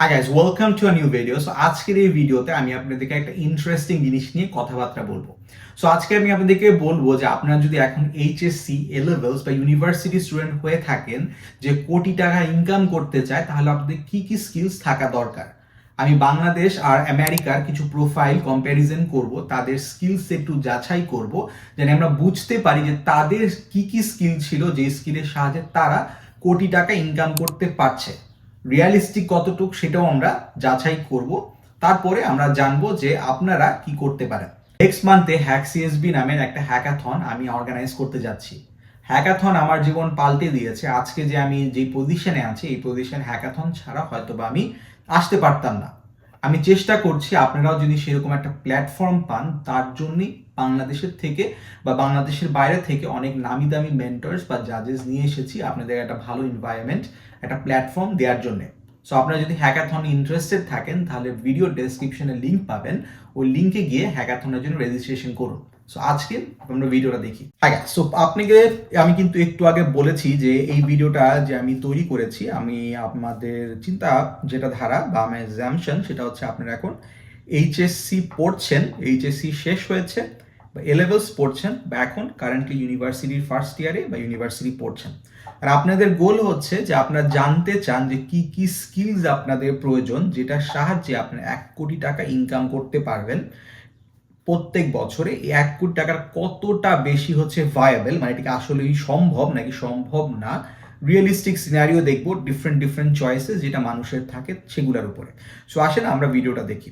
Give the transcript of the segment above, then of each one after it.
Hi guys, welcome to a new video. So আজকের এই ভিডিওতে আমি আপনাদেরকে একটা ইন্টারেস্টিং জিনিস নিয়ে কথাবার্তা বলবো। সো আজকে আমি আপনাদেরকে বলবো যে আপনারা যদি এখন এইচএসসি, এ লেভেলস বা ইউনিভার্সিটি স্টুডেন্ট হয়ে থাকেন যে কোটি টাকা ইনকাম করতে চায়, তাহলে আপনাদের কি কি স্কিলস থাকা দরকার। আমি বাংলাদেশ আর আমেরিকার কিছু প্রোফাইল কম্প্যারিজন করব, তাদের স্কিলস একটু যাচাই করব, যেন আমরা বুঝতে পারি যে তাদের কি কি স্কিল ছিল, যে স্কিলের সাহায্যে তারা কোটি টাকা ইনকাম করতে পারছে। রিয়ালিস্টিক কতটুক সেটাও আমরা যাচাই করব। তারপরে আমরা জানবো যে আপনারা কি করতে পারেন। নেক্সট মান্থে হ্যাক সিএসবি নামের একটা হ্যাকাথন আমি অর্গানাইজ করতে যাচ্ছি। হ্যাকাথন আমার জীবন পাল্টে দিয়েছে। আজকে যে আমি যে পজিশনে আছি, এই পজিশন হ্যাকাথন ছাড়া হয়তো বা আমি আসতে পারতাম না। আমি চেষ্টা করছি আপনারাও যদি সেরকম একটা প্ল্যাটফর্ম পান, তার জন্যই বাংলাদেশের থেকে বা বাংলাদেশের বাইরে থেকে অনেক নামি দামি মেন্টরস বা জাজেস নিয়ে এসেছি আপনাদের একটা ভালো এনভায়রনমেন্ট, একটা প্ল্যাটফর্ম দেওয়ার জন্য। সো আপনারা যদি হ্যাকাথনে ইন্টারেস্টেড থাকেন, তাহলে ভিডিও ডেসক্রিপশনে লিঙ্ক পাবেন, ওই লিঙ্কে গিয়ে হ্যাকাথনের জন্য রেজিস্ট্রেশন করুন। সো আজকে আমরা ভিডিওটা দেখি। হ্যাঁ, সো আপনাকে আমি কিন্তু একটু আগে বলেছি যে এই ভিডিওটা যে আমি তৈরি করেছি, আমি আপনাদের চিন্তা যেটা ধারা বা আমার এক্সামশন সেটা হচ্ছে আপনারা এখন এইচএসসি পড়ছেন, এইচএসসি শেষ হয়েছে বা এ লেভেলস পড়ছেন, বা এখন কারেন্টলি ইউনিভার্সিটির ফার্স্ট ইয়ারে বা ইউনিভার্সিটি পড়ছেন। আর আপনাদের গোল হচ্ছে যে আপনারা জানতে চান যে কি কি স্কিলস আপনাদের প্রয়োজন, যেটার সাহায্যে আপনারা 1 কোটি টাকা ইনকাম করতে পারবেন প্রত্যেক বছরে। এই 1 কোটি টাকার কতটা বেশি হচ্ছে ভায়াবল, মানে এটাকে আসলেই সম্ভব নাকি সম্ভব না। রিয়েলিস্টিক সিনারিও দেখবো, ডিফারেন্ট চয়েসেস যেটা মানুষের থাকে সেগুলোর উপরে। সো আসেন আমরা ভিডিওটা দেখি।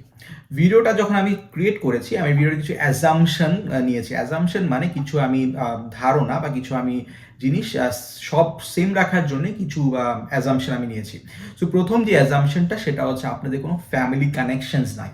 ভিডিওটা যখন আমি ক্রিয়েট করেছি, আমি ভিডিওর কিছু অ্যাজাম্পশন নিয়েছি। অ্যাজাম্পশন মানে কিছু আমি ধারণা বা কিছু আমি জিনিস সব সেম রাখার জন্য কিছু অ্যাজাম্পশন আমি নিয়েছি। সো প্রথম যে অ্যাজাম্পশনটা সেটা হচ্ছে আপনাদের কোনো ফ্যামিলি কানেকশনস নাই।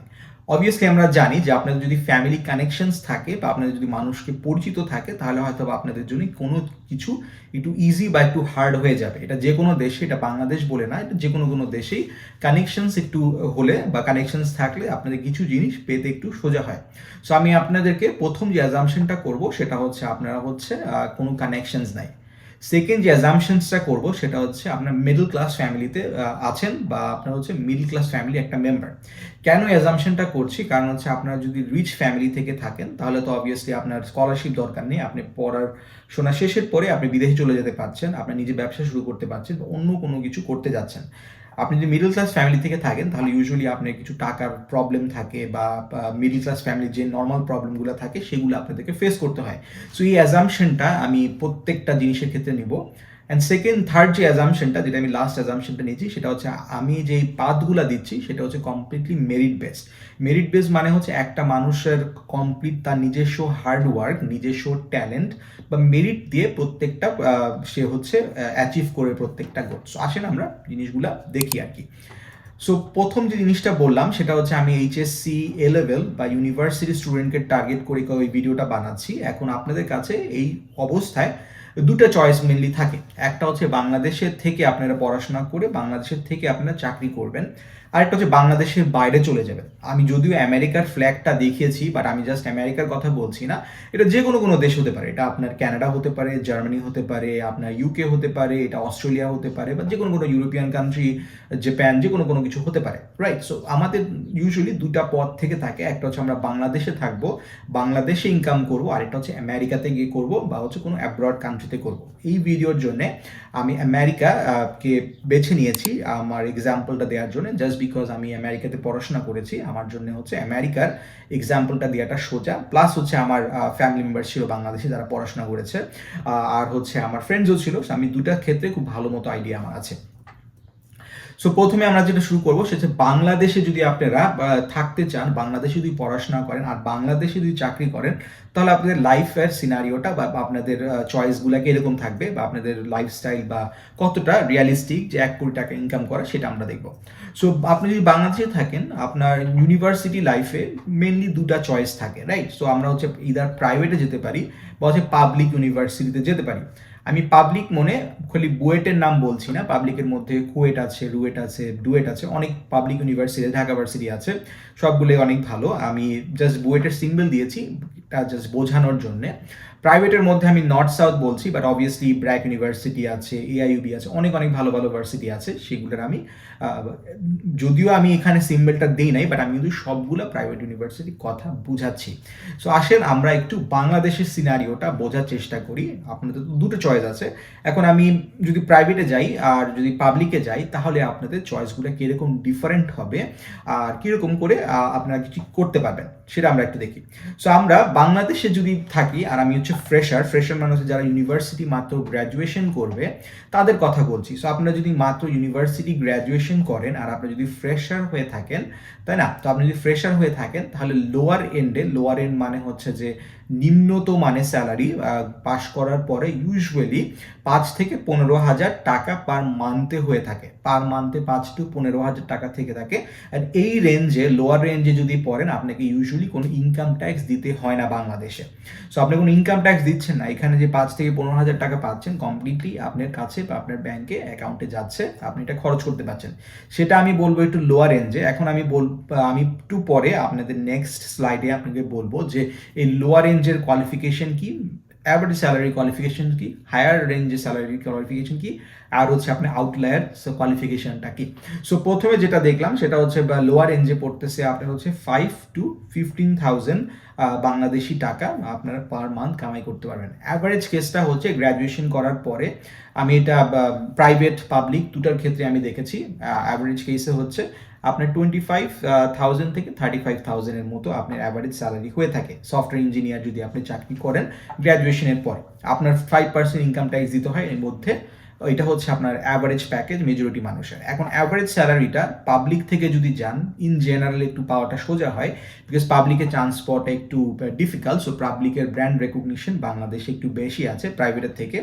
অবভিয়াসলি আমরা জানি যে আপনাদের যদি ফ্যামিলি কানেকশনস থাকে বা আপনাদের যদি মানুষকে পরিচিত থাকে, তাহলে হয়তো আপনাদের জন্য কোনো কিছু একটু ইজি বা একটু হার্ড হয়ে যাবে। এটা যে কোনো দেশে, এটা বাংলাদেশ বলে না, এটা যে কোনো দেশেই কানেকশনস একটু হলে বা কানেকশনস থাকলে আপনাদের কিছু জিনিস পেতে একটু সোজা হয়। সো আমি আপনাদেরকে প্রথম যে অ্যাজাম্পশনটা করব সেটা হচ্ছে আপনারা হচ্ছে কোনো কানেকশনস নাই। সেকেন্ড যে অ্যাজাম্পশনসটা করব সেটা হচ্ছে আপনার মিডল ক্লাস ফ্যামিলিতে আছেন বা আপনার হচ্ছে মিডল ক্লাস ফ্যামিলি একটা মেম্বার। কেন অ্যাজাম্পশনটা করছি? কারণ হচ্ছে আপনারা যদি রিচ ফ্যামিলি থেকে থাকেন, তাহলে তো অবভিয়াসলি আপনার স্কলারশিপ দরকার নেই। আপনি পড়াশোনা শেষের পরে আপনি বিদেশে চলে যেতে পারছেন, আপনি নিজে ব্যবসা শুরু করতে পারছেন বা অন্য কোনো কিছু করতে যাচ্ছেন। আপনি যদি মিডল ক্লাস ফ্যামিলি থেকে থাকেন, তাহলে ইউজুয়ালি আপনার কিছু টাকার প্রবলেম থাকে বা মিডল ক্লাস ফ্যামিলির যে নর্মাল প্রবলেমগুলো থাকে সেগুলো আপনাদেরকে ফেস করতে হয়। সো এই অ্যাজাম্পশনটা আমি প্রত্যেকটা জিনিসের ক্ষেত্রে নিব। অ্যান্ড থার্ড যে অ্যাজাম্পশনটা, যেটা আমি লাস্ট অ্যাজাম্পশনটা নিয়েছি, সেটা হচ্ছে আমি যেই পাথগুলো দিচ্ছি সেটা হচ্ছে completely merit based. Merit based মানে হচ্ছে একটা মানুষের কমপ্লিট তার নিজস্ব হার্ড ওয়ার্ক, নিজস্ব ট্যালেন্ট বা মেরিট দিয়ে প্রত্যেকটা সে হচ্ছে অ্যাচিভ করে প্রত্যেকটা গোল। সো আসেন আমরা জিনিসগুলা দেখি আর কি। সো প্রথম যে জিনিসটা বললাম সেটা হচ্ছে আমি এইচএসসি, এ লেভেল বা ইউনিভার্সিটি স্টুডেন্টকে টার্গেট করে ওই ভিডিওটা বানাচ্ছি। এখন আপনাদের কাছে এই অবস্থায় দুটো চয়েস মেনলি থাকে। একটা হচ্ছে বাংলাদেশের থেকে আপনারা পড়াশোনা করে বাংলাদেশের থেকে আপনারা চাকরি করবেন, আরেকটা হচ্ছে বাংলাদেশের বাইরে চলে যাবেন। আমি যদিও আমেরিকার ফ্ল্যাগটা দেখিয়েছি, বাট আমি জাস্ট আমেরিকার কথা বলছি না। এটা যে কোনো দেশ হতে পারে, এটা আপনার কানাডা হতে পারে, জার্মানি হতে পারে, আপনার ইউকে হতে পারে, এটা অস্ট্রেলিয়া হতে পারে, বা যে কোনো ইউরোপিয়ান কান্ট্রি, জাপান, যে কোনো কিছু হতে পারে, রাইট? সো আমাদের ইউজুয়ালি দুটা পথ থেকে থাকে। একটা হচ্ছে আমরা বাংলাদেশে থাকবো, বাংলাদেশে ইনকাম করবো, আরেকটা হচ্ছে আমেরিকাতে গিয়ে করবো বা হচ্ছে কোনো অ্যাব্রড কান্ট্রিতে করবো। এই ভিডিওর জন্য আমি আমেরিকা কে বেছে নিয়েছি আমার এক্সাম্পলটা দেওয়ার জন্য, জাস্ট বিকজ আমি আমেরিকাতে পড়াশোনা করেছি। আমার জন্য হচ্ছে আমেরিকার এক্সাম্পলটা দেওয়াটা সোজা। প্লাস হচ্ছে আমার ফ্যামিলি মেম্বার ছিল বাংলাদেশে যারা পড়াশোনা করেছে, আর হচ্ছে আমার ফ্রেন্ডসও ছিল। আমি দুটার ক্ষেত্রে খুব ভালো মতো আইডিয়া আমার আছে। সো প্রথমে আমরা যেটা শুরু করবো সেটা বাংলাদেশে যদি আপনারা থাকতে চান, বাংলাদেশে যদি পড়াশোনা করেন আর বাংলাদেশে যদি চাকরি করেন, তাহলে আপনাদের লাইফের সিনারিওটা বা আপনাদের চয়েসগুলোকে এরকম থাকবে, বা আপনাদের লাইফস্টাইল বা কতটা রিয়ালিস্টিক যে 1 কোটি টাকা ইনকাম করা, সেটা আমরা দেখবো। সো আপনি যদি বাংলাদেশে থাকেন, আপনার ইউনিভার্সিটি লাইফে মেনলি দুটা চয়েস থাকে, রাইট? সো আমরা হচ্ছে ইদার প্রাইভেটে যেতে পারি বা হচ্ছে পাবলিক ইউনিভার্সিটিতে যেতে পারি। আমি পাবলিক মনে খালি বুয়েটের নাম বলছি না, পাবলিকের মধ্যে কুয়েট আছে, রুয়েট আছে, ডুয়েট আছে, অনেক পাবলিক ইউনিভার্সিটি, ঢাকা ভার্সিটি আছে, সবগুলোই অনেক ভালো। আমি জাস্ট বুয়েটের সিম্বল দিয়েছি, এটা জাস্ট বোঝানোর জন্যে। প্রাইভেটের মধ্যে আমি নর্থ সাউথ বলছি, বাট অবভিয়াসলি ব্র্যাক ইউনিভার্সিটি আছে, এআইইউবি আছে, অনেক অনেক ভালো ভালো ভার্সিটি আছে, সেগুলোর আমি যদিও আমি এখানে সিম্বলটা দিই নাই, বাট আমি কিন্তু সবগুলো প্রাইভেট ইউনিভার্সিটির কথা বুঝাচ্ছি। সো আসেন আমরা একটু বাংলাদেশের সিনারিওটা বোঝার চেষ্টা করি। আপনাদের তো দুটো চয়েস আছে, এখন আমি যদি প্রাইভেটে যাই আর যদি পাবলিকে যাই, তাহলে আপনাদের চয়েসগুলো কীরকম ডিফারেন্ট হবে আর কীরকম করে আপনারা কিছু করতে পারবেন সেটা আমরা একটু দেখি। সো আমরা বাংলাদেশে যদি থাকি আর আমি হচ্ছে ফ্রেশার মানে হচ্ছে যারা ইউনিভার্সিটি মাত্র গ্র্যাজুয়েশন করবে তাদের কথা বলছি। সো আপনারা যদি মাত্র ইউনিভার্সিটি গ্র্যাজুয়েশন করেন আর আপনি যদি ফ্রেশার হয়ে থাকেন, তাই না, তো আপনি যদি ফ্রেশার হয়ে থাকেন তাহলে লোয়ার এন্ড মানে হচ্ছে যে নিম্নতম মানে স্যালারি পাস করার পরে ইউজুয়ালি 5 থেকে 15,000 টাকা পার মান্থে হয়ে থাকে, পার মান্থে 5 to 15,000 টাকা থেকে থাকে। আর এই রেঞ্জে, লোয়ার রেঞ্জে যদি পড়েন আপনাকে ইউজুয়ালি কোনো ইনকাম ট্যাক্স দিতে হয় না বাংলাদেশে। সো আপনি কোনো ইনকাম ট্যাক্স দিচ্ছেন না, এখানে যে 5 থেকে 15,000 টাকা পাচ্ছেন কমপ্লিটলি আপনার কাছে বা আপনার ব্যাংকে অ্যাকাউন্টে যাচ্ছে, আপনি এটা খরচ করতে পারছেন। সেটা আমি বলবো একটু লোয়ার রেঞ্জে। এখন আমি একটু পরে আপনাদের নেক্সট স্লাইডে আপনাকে বলবো যে এই লোয়ার রেঞ্জের কোয়ালিফিকেশন কি, অ্যাভারেজ স্যালারি কোয়ালিফিকেশন কি, হায়ার রেঞ্জের স্যালারি কোয়ালিফিকেশন কি, আর হচ্ছে আপনি আউটলায়ার কোয়ালিফিকেশনটা কি। সো প্রথমে যেটা দেখলাম সেটা হচ্ছে লোয়ার রেঞ্জে পড়তেছে আপনার হচ্ছে 5 to 15,000 বাংলাদেশি টাকা আপনারা পার মান্থ কামাই করতে পারবেন। অ্যাভারেজ কেসটা হচ্ছে গ্র্যাজুয়েশন করার পরে, আমি এটা প্রাইভেট পাবলিক দুটার ক্ষেত্রে আমি দেখেছি, অ্যাভারেজ কেসে হচ্ছে আপনার 25,000 থেকে 35,000 এর মতো আপনার অ্যাভারেজ স্যালারি হয়ে থাকে। সফটওয়্যার ইঞ্জিনিয়ার যদি আপনি চাকরি করেন গ্র্যাজুয়েশনের পর, আপনার 5% ইনকাম ট্যাক্স দিতে হয় এর মধ্যে। এটা হচ্ছে আপনার অ্যাভারেজ প্যাকেজ মেজরিটি মানুষের। এখন অ্যাভারেজ স্যালারিটা পাবলিক থেকে যদি যান, ইন জেনারেল একটু পাওয়াটা সোজা হয়, বিকজ পাবলিকে চান্স পাওয়াটা একটু ডিফিকাল্ট। সো পাবলিকের ব্র্যান্ড রেকগনিশন বাংলাদেশে একটু বেশি আছে প্রাইভেটের থেকে।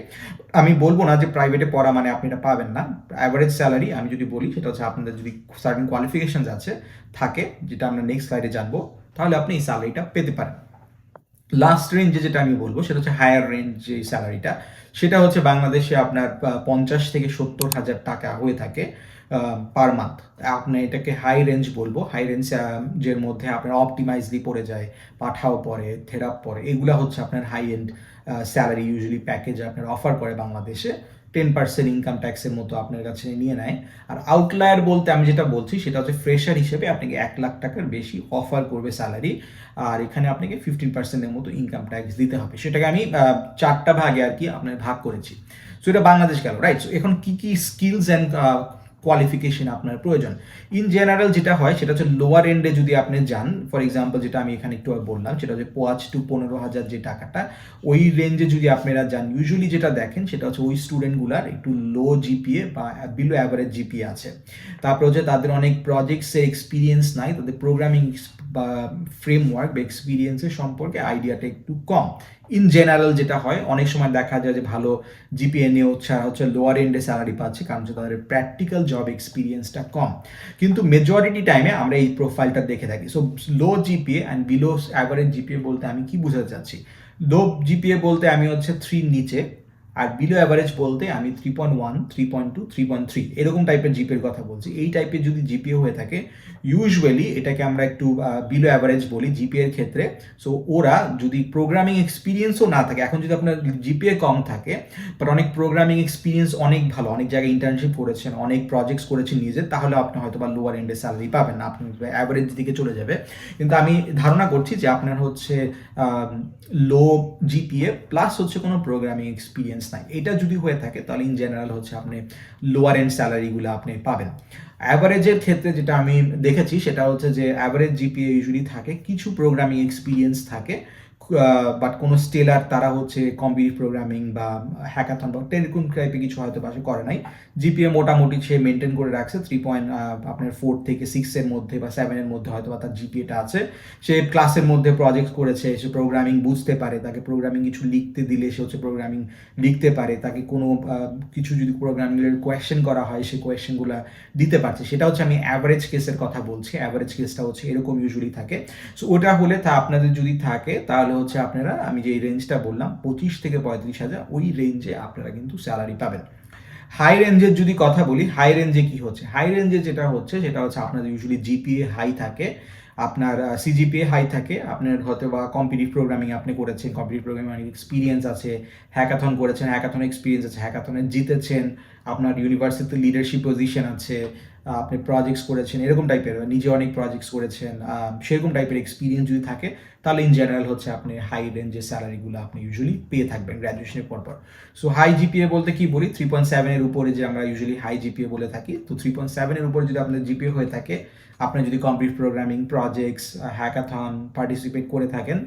আমি বলবো না যে প্রাইভেটে পড়া মানে আপনি এটা পাবেন না। অ্যাভারেজ স্যালারি আমি যদি বলি সেটা হচ্ছে আপনাদের যদি সার্টেন কোয়ালিফিকেশন আছে থাকে, যেটা আমরা নেক্সট স্লাইডে জানবো, তাহলে আপনি এই স্যালারিটা পেতে পারেন। লাস্ট রেঞ্জে যেটা আমি বলবো সেটা হচ্ছে হায়ার রেঞ্জ যে স্যালারিটা, সেটা হচ্ছে বাংলাদেশে আপনার 50 থেকে 70,000 টাকা হয়ে থাকে পার মান্থ। আপনি এটাকে হাই রেঞ্জ বলবো। হাই রেঞ্জ যের মধ্যে আপনার অপটিমাইজলি পড়ে যায়, পাঠাও পড়ে, থেরাপ পড়ে, এগুলা হচ্ছে আপনার high and salary usually package আপনার অফার করে বাংলাদেশে। 10% ইনকাম ট্যাক্সের মতো আপনার কাছে নিয়ে নেয়। আর আউটলায়ার বলতে আমি যেটা বলছি সেটা হচ্ছে ফ্রেশার হিসেবে আপনাকে 1 লাখ টাকার বেশি অফার করবে স্যালারি, আর এখানে আপনাকে 15%-এর মতো ইনকাম ট্যাক্স দিতে হবে। সেটাকে আমি 4টা ভাগে আর কি আপনার ভাগ করেছি। সো এটা বাংলাদেশ গেল, রাইট। সো এখন কি কি স্কিলস অ্যান্ড কোয়ালিফিকেশন আপনার প্রয়োজন ইন জেনারেল যেটা হয় সেটা হচ্ছে লোয়ার এন্ডে যদি আপনি যান, ফর এক্সাম্পল যেটা আমি এখানে একটু বললাম সেটা হচ্ছে 5 to 15,000 যে টাকাটা, ওই রেঞ্জে যদি আপনারা যান ইউজুয়ালি যেটা দেখেন সেটা হচ্ছে ওই স্টুডেন্টগুলার একটু লো জিপিএ বা বিলো অ্যাভারেজ জিপিএ আছে। তারপর হচ্ছে তাদের অনেক প্রজেক্টসের এক্সপিরিয়েন্স নাই, তাদের প্রোগ্রামিং বা ফ্রেমওয়ার্ক বা এক্সপিরিয়েন্সের সম্পর্কে আইডিয়াটা একটু কম। ইন জেনারেল যেটা হয় অনেক সময় দেখা যায় যে ভালো জিপিএ নিয়েও হচ্ছে লোয়ার এন্ডে স্যালারি পাচ্ছে, কারণ হচ্ছে তাদের প্র্যাকটিক্যাল জব এক্সপিরিয়েন্সটা কম। কিন্তু মেজরিটি টাইমে আমরা এই প্রোফাইলটা দেখে থাকি। So low GPA and below average GPA বলতে আমি কি বোঝাতে চাচ্ছি, লো জিপিএ বলতে আমি হচ্ছে 3 নিচে, আর বিলো অ্যাভারেজ বলতে আমি 3.1, 3.2, 3.3 এরকম টাইপের জিপিএর কথা বলছি। এই টাইপের যদি জিপিএ হয়ে থাকে ইউজুয়ালি এটাকে আমরা একটু বিলো অ্যাভারেজ বলি জিপিএর ক্ষেত্রে। সো ওরা যদি প্রোগ্রামিং এক্সপিরিয়েন্সও না থাকে, এখন যদি আপনার জিপিএ কম থাকে বাট অনেক প্রোগ্রামিং এক্সপিরিয়েন্স অনেক ভালো, অনেক জায়গায় ইন্টার্নশিপ করেছেন, অনেক প্রজেক্টস করেছেন নিজে, তাহলে আপনি হয়তো বা লোয়ার এন্ডে স্যালারি পাবেন না, আপনি অ্যাভারেজ দিকে চলে যাবে। কিন্তু আমি ধারণা করছি যে আপনার হচ্ছে লো জিপিএ প্লাস হচ্ছে কোনো প্রোগ্রামিং এক্সপিরিয়েন্স নাই, এটা যদি হয়ে থাকে তাহলে ইন জেনারেল হচ্ছে আপনি লোয়ার এন্ড স্যালারিগুলো আপনি পাবেন। অ্যাভারেজের ক্ষেত্রে যেটা আমি দেখেছি সেটা হচ্ছে যে অ্যাভারেজ জিপিএ ইউজুয়ালি থাকে, কিছু প্রোগ্রামিং এক্সপিরিয়েন্স থাকে, বাট কোনো স্টেলার তারা হচ্ছে কম্পিটিটিভ প্রোগ্রামিং বা হ্যাকাথন বা এরকম টাইপের কিছু হয়তো পাশে করে নাই। জিপিএ মোটামুটি সে মেনটেন করে রাখছে 3.4 থেকে 6 মধ্যে বা 7 মধ্যে হয়তো বা তার জিপিএটা আছে। সে ক্লাসের মধ্যে প্রজেক্ট করেছে, সে প্রোগ্রামিং বুঝতে পারে, তাকে প্রোগ্রামিং কিছু লিখতে দিলে সে হচ্ছে প্রোগ্রামিং লিখতে পারে, তাকে কোনো কিছু যদি প্রোগ্রামিংয়ের কোয়েশ্চেন করা হয় সে কোয়েশ্চেনগুলো দিতে পারছে। সেটা হচ্ছে আমি অ্যাভারেজ কেসের কথা বলছি। অ্যাভারেজ কেসটা হচ্ছে এরকম ইউজুয়ালি থাকে। সো ওটা হলে তা আপনাদের যদি থাকে তাহলে হচ্ছে আপনারা, আমি যে রেঞ্জটা বললাম 25 থেকে 35,000, ওই রেঞ্জে আপনারা কিন্তু স্যালারি পাবেন। হাই রেঞ্জের যদি কথা বলি, হাই রেঞ্জে কি হচ্ছে, হাই রেঞ্জে যেটা হচ্ছে সেটা হচ্ছে আপনাদের ইউজুয়ালি জিপিএ হাই থাকে, আপনার সিজিপিএ হাই থাকে, আপনার হয়তো বা কম্পিটিটিভ প্রোগ্রামিং আপনি করেছেন, কম্পিটিটিভ প্রোগ্রামিং অনেক এক্সপিরিয়েন্স আছে, হ্যাকাথন করেছেন, হ্যাকাথন এক্সপিরিয়েন্স আছে, হ্যাকাথনে জিতেছেন, আপনার ইউনিভার্সিটিতে লিডারশিপ পজিশন আছে, আপনি প্রজেক্টস করেছেন, এরকম টাইপের, নিজে অনেক প্রজেক্টস করেছেন, সেরকম টাইপের এক্সপিরিয়েন্স যদি থাকে, তাহলে ইন জেনারেল হচ্ছে আপনি হাই রেঞ্জের স্যালারিগুলো আপনি ইউজুয়ালি পেয়ে থাকবেন গ্র্যাজুয়েশনের পর। সো হাই জিপিএ বলতে কি বলি, 3.7-এর উপরে যে আমরা ইউজুয়ালি হাই জিপিএ বলে থাকি, তো 3.7-এর উপরে যদি আপনার জিপিএ হয়ে থাকে, আপনি যদি computer programming projects, hackathon participate করে থাকেন,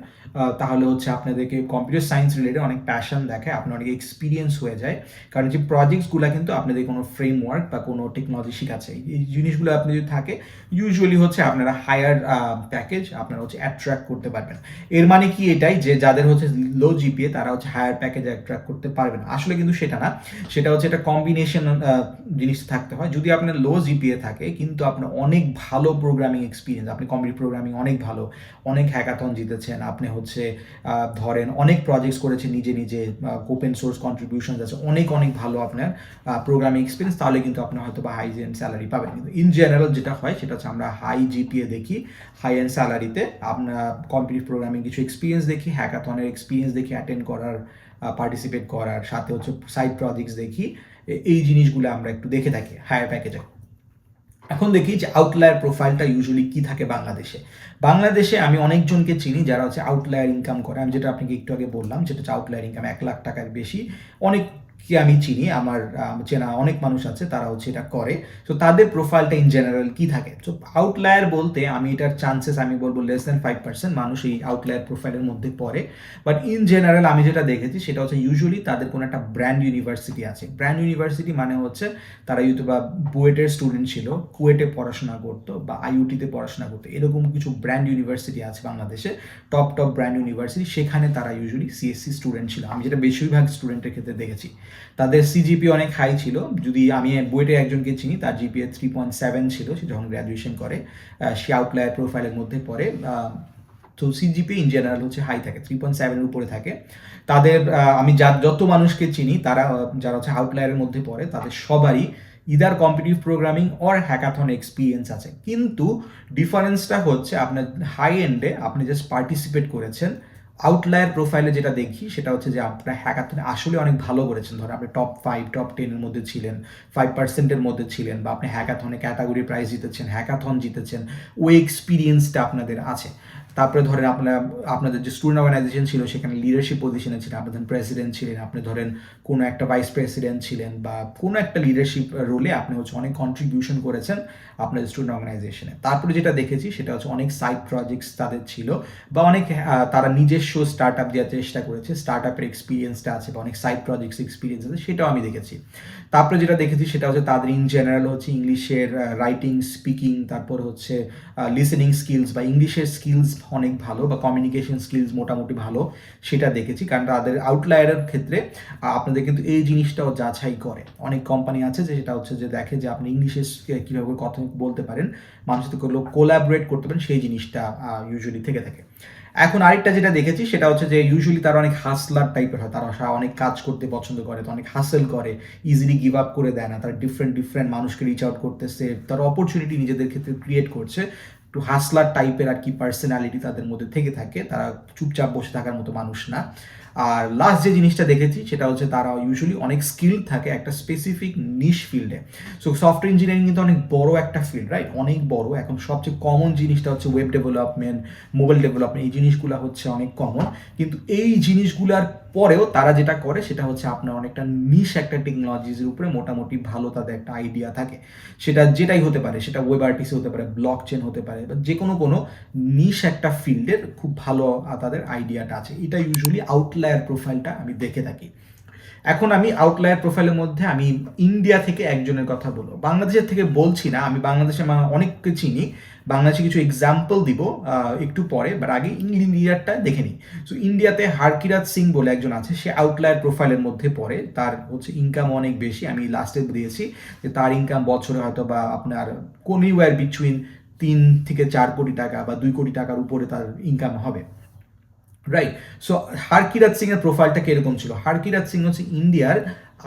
তাহলে হচ্ছে আপনাদেরকে কম্পিউটার সায়েন্স রিলেটেড অনেক প্যাশন দেখায়, আপনার অনেক এক্সপিরিয়েন্স হয়ে যায়, কারণ যে প্রজেক্টসগুলো কিন্তু আপনাদের কোনো ফ্রেমওয়ার্ক বা কোনো টেকনোলজি শেখাচ্ছে, এই জিনিসগুলো আপনি যদি থাকে, ইউজুয়ালি হচ্ছে আপনারা হায়ার প্যাকেজ আপনারা হচ্ছে অ্যাট্রাক্ট করতে পারবেন। এর মানে কি এটাই যে যাদের হচ্ছে লো জিপিএ তারা হচ্ছে হায়ার প্যাকেজ অ্যাট্রাক্ট করতে পারবে না, আসলে কিন্তু সেটা না, সেটা হচ্ছে একটা কম্বিনেশন জিনিস থাকতে হয়। যদি আপনার লো জিপিএ থাকে কিন্তু আপনার অনেক ভালো প্রোগ্রামিং এক্সপিরিয়েন্স, আপনি কম্পিউটার প্রোগ্রামিং অনেক ভালো, অনেক হ্যাকাথন জিতেছেন, আপনি হচ্ছে ধরেন অনেক প্রজেক্টস করেছেন নিজে নিজে, ওপেন সোর্স কন্ট্রিবিউশন আছে, অনেক অনেক ভালো আপনার প্রোগ্রামিং এক্সপিরিয়েন্স, তাহলে কিন্তু আপনার হয়তো বা হাই এন্ড স্যালারি পাবেন। কিন্তু ইন জেনারেল যেটা হয় সেটা হচ্ছে আমরা হাই জিপিএ দেখি, হাই এন্ড স্যালারিতে আপনার কম্পিউটার প্রোগ্রামিং কিছু এক্সপিরিয়েন্স দেখি, হ্যাকাথনের এক্সপিরিয়েন্স দেখি, অ্যাটেন্ড করার, পার্টিসিপেট করার, সাথে হচ্ছে সাইড প্রজেক্টস দেখি, এই জিনিসগুলো আমরা একটু দেখে থাকি হায়ার প্যাকেজে। এখন দেখি যে আউটলায়ার প্রোফাইলটা ইউজুয়ালি কি থাকে বাংলাদেশে। বাংলাদেশে আমি অনেকজনকে চিনি যারা হচ্ছে আউটলায়ার ইনকাম করে, আমি যেটা আপনাকে একটু আগে বললাম, যেটা হচ্ছে আউটলায়ার ইনকাম 1 লাখ টাকার বেশি, অনেককে আমি চিনি, আমার চেনা অনেক মানুষ আছে তারা হচ্ছে এটা করে। তো তাদের প্রোফাইলটা ইন জেনারেল কি থাকে, তো আউটলায়ার বলতে আমি এটার চান্সেস আমি বলবো <5% মানুষ এই আউটলায়ার প্রোফাইলের মধ্যে পড়ে। বাট ইন জেনারেল আমি যেটা দেখেছি সেটা হচ্ছে ইউজুয়ালি তাদের কোনো একটা ব্র্যান্ড ইউনিভার্সিটি আছে। ব্র্যান্ড ইউনিভার্সিটি মানে হচ্ছে তারা হয়তো বা বুয়েটের স্টুডেন্ট ছিল, কুয়েটে পড়াশোনা করতো, বা আইইউটিতে পড়াশোনা করতো, এরকম কিছু ব্র্যান্ড ইউনিভার্সিটি আছে বাংলাদেশে, টপ টপ ব্র্যান্ড ইউনিভার্সিটি, সেখানে তারা ইউজুয়ালি সিএসসি স্টুডেন্ট ছিল, আমি যেটা বেশিরভাগ স্টুডেন্টের ক্ষেত্রে দেখেছি। তাদের সিজিপি অনেক হাই ছিল, যদি আমি বুয়েটে একজনকে চিনি তার জিপিএ 3.7 ছিল, সে যখন গ্র্যাজুয়েশন করে, সে আউটলায়ার প্রোফাইলের মধ্যে পড়ে। তো সিজিপি ইন জেনারেল হচ্ছে হাই থাকে, 3.7-এর উপরে থাকে। তাদের আমি যত মানুষকে চিনি তারা যারা হচ্ছে আউটলায়ারের মধ্যে পড়ে, তাদের সবারই either competitive programming or hackathon experience আছে। কিন্তু ডিফারেন্সটা হচ্ছে আপনার হাই এন্ডে আপনি জাস্ট পার্টিসিপেট করেছেন, আউটলায়ার প্রোফাইলে যেটা দেখি সেটা হচ্ছে যে আপনার হ্যাকাথনে আসলে অনেক ভালো করেছেন, ধরো আপনি টপ 5 টপ 10-এর মধ্যে ছিলেন, 5%-এর মধ্যে ছিলেন, বা আপনি হ্যাকাথনে ক্যাটাগরি প্রাইজ জিতেছেন, হ্যাকাথন জিতেছেন, ওই এক্সপিরিয়েন্সটা আপনাদের আছে। তারপরে ধরেন আপনাদের যে স্টুডেন্ট অর্গানাইজেশন ছিল সেখানে লিডারশিপ পজিশনে ছিলেন, আপনি ধরেন প্রেসিডেন্ট ছিলেন, আপনি ধরেন কোনো একটা ভাইস প্রেসিডেন্ট ছিলেন, বা কোনো একটা লিডারশিপ রোলে আপনি হচ্ছে অনেক কন্ট্রিবিউশন করেছেন আপনাদের স্টুডেন্ট অর্গানাইজেশনে। তারপরে যেটা দেখেছি সেটা হচ্ছে অনেক সাইড প্রজেক্টস তাদের ছিল, বা অনেক তারা নিজস্ব স্টার্ট আপ দেওয়ার চেষ্টা করেছে, স্টার্ট আপের এক্সপিরিয়েন্সটা আছে, বা অনেক সাইড প্রজেক্টস এক্সপিরিয়েন্স আছে, সেটাও আমি দেখেছি। তারপরে যেটা দেখেছি সেটা হচ্ছে তাদের ইন জেনারেল হচ্ছে ইংলিশের রাইটিং, স্পিকিং, তারপর হচ্ছে লিসেনিং স্কিলস বা ইংলিশের স্কিলস অনেক ভালো, বা কমিউনিকেশন স্কিলস মোটামুটি ভালো, সেটা দেখেছি। কারণ তাদের আউটলায়ারের ক্ষেত্রে আপনাদের কিন্তু এই জিনিসটাও যাচাই করে, অনেক কোম্পানি আছে যে সেটা হচ্ছে যে দেখে যে আপনি ইংলিশে কীভাবে কথা বলতে পারেন, মানুষের সাথে কোলাবরেট করতে পারেন, সেই জিনিসটা ইউজুয়ালি থেকে থাকে। এখন আরেকটা যেটা দেখেছি সেটা হচ্ছে যে ইউজুয়ালি তারা অনেক হাসলার টাইপের হয়, তারা অনেক কাজ করতে পছন্দ করে, তো অনেক হাসেল করে, ইজিলি গিভ আপ করে দেয় না, তারা ডিফারেন্ট মানুষকে রিচ আউট করতেছে, তারা অপরচুনিটি নিজেদের ক্ষেত্রে ক্রিয়েট করছে, একটু হাসলার টাইপের আর কি পার্সোনালিটি তাদের মধ্যে থেকে থাকে, তারা চুপচাপ বসে থাকার মতো মানুষ না। আর লাস্ট যে জিনিসটা দেখেছি সেটা হচ্ছে তারা ইউজুয়ালি অনেক স্কিল থাকে একটা স্পেসিফিক নিশ ফিল্ডে। সো সফটওয়্যার ইঞ্জিনিয়ারিং কিন্তু অনেক বড় একটা ফিল্ড, রাইট, অনেক বড়। এখন সবচেয়ে কমন জিনিসটা হচ্ছে ওয়েব ডেভেলপমেন্ট, মোবাইল ডেভেলপমেন্ট, এই জিনিসগুলো হচ্ছে অনেক কমন। কিন্তু এই জিনিসগুলার পরেও তারা যেটা করে সেটা হচ্ছে আপনার অনেকটা নিশ একটা টেকনোলজির উপরে মোটামুটি ভালো তাদের একটা আইডিয়া থাকে, সেটা যেটাই হতে পারে, সেটা ওয়েব আর্টিসি হতে পারে, ব্লক চেন হতে পারে, বা যে কোনো নিশ একটা ফিল্ডের খুব ভালো তাদের আইডিয়াটা আছে। এটা ইউজুয়ালি আউটলায়ার প্রোফাইলটা আমি দেখে থাকি। এখন আমি আউটলায়ার প্রোফাইলের মধ্যে আমি ইন্ডিয়া থেকে একজনের কথা বলবো, বাংলাদেশের থেকে বলছি না, আমি বাংলাদেশে অনেককে চিনি, বাংলাদেশে কিছু এক্সাম্পল দিব একটু পরে, বাট আগে ইন্ডিয়ারটা দেখে নিই। সো ইন্ডিয়াতে হারকিরাত সিং বলে একজন আছে, সে আউটলায়ার প্রোফাইলের মধ্যে পড়ে, তার হচ্ছে ইনকাম অনেক বেশি, আমি লাস্টে দিয়েছি যে তার ইনকাম বছরে হয়তো বা আপনার কোনিওয়্যার বিটুইন 3 থেকে 4 কোটি টাকা বা 2 কোটি টাকার উপরে তার ইনকাম হবে। রাইট। সো হারকিরাত সিং এর প্রোফাইলটা কিরকম ছিল? হারকিরাত সিং হচ্ছে ইন্ডিয়ার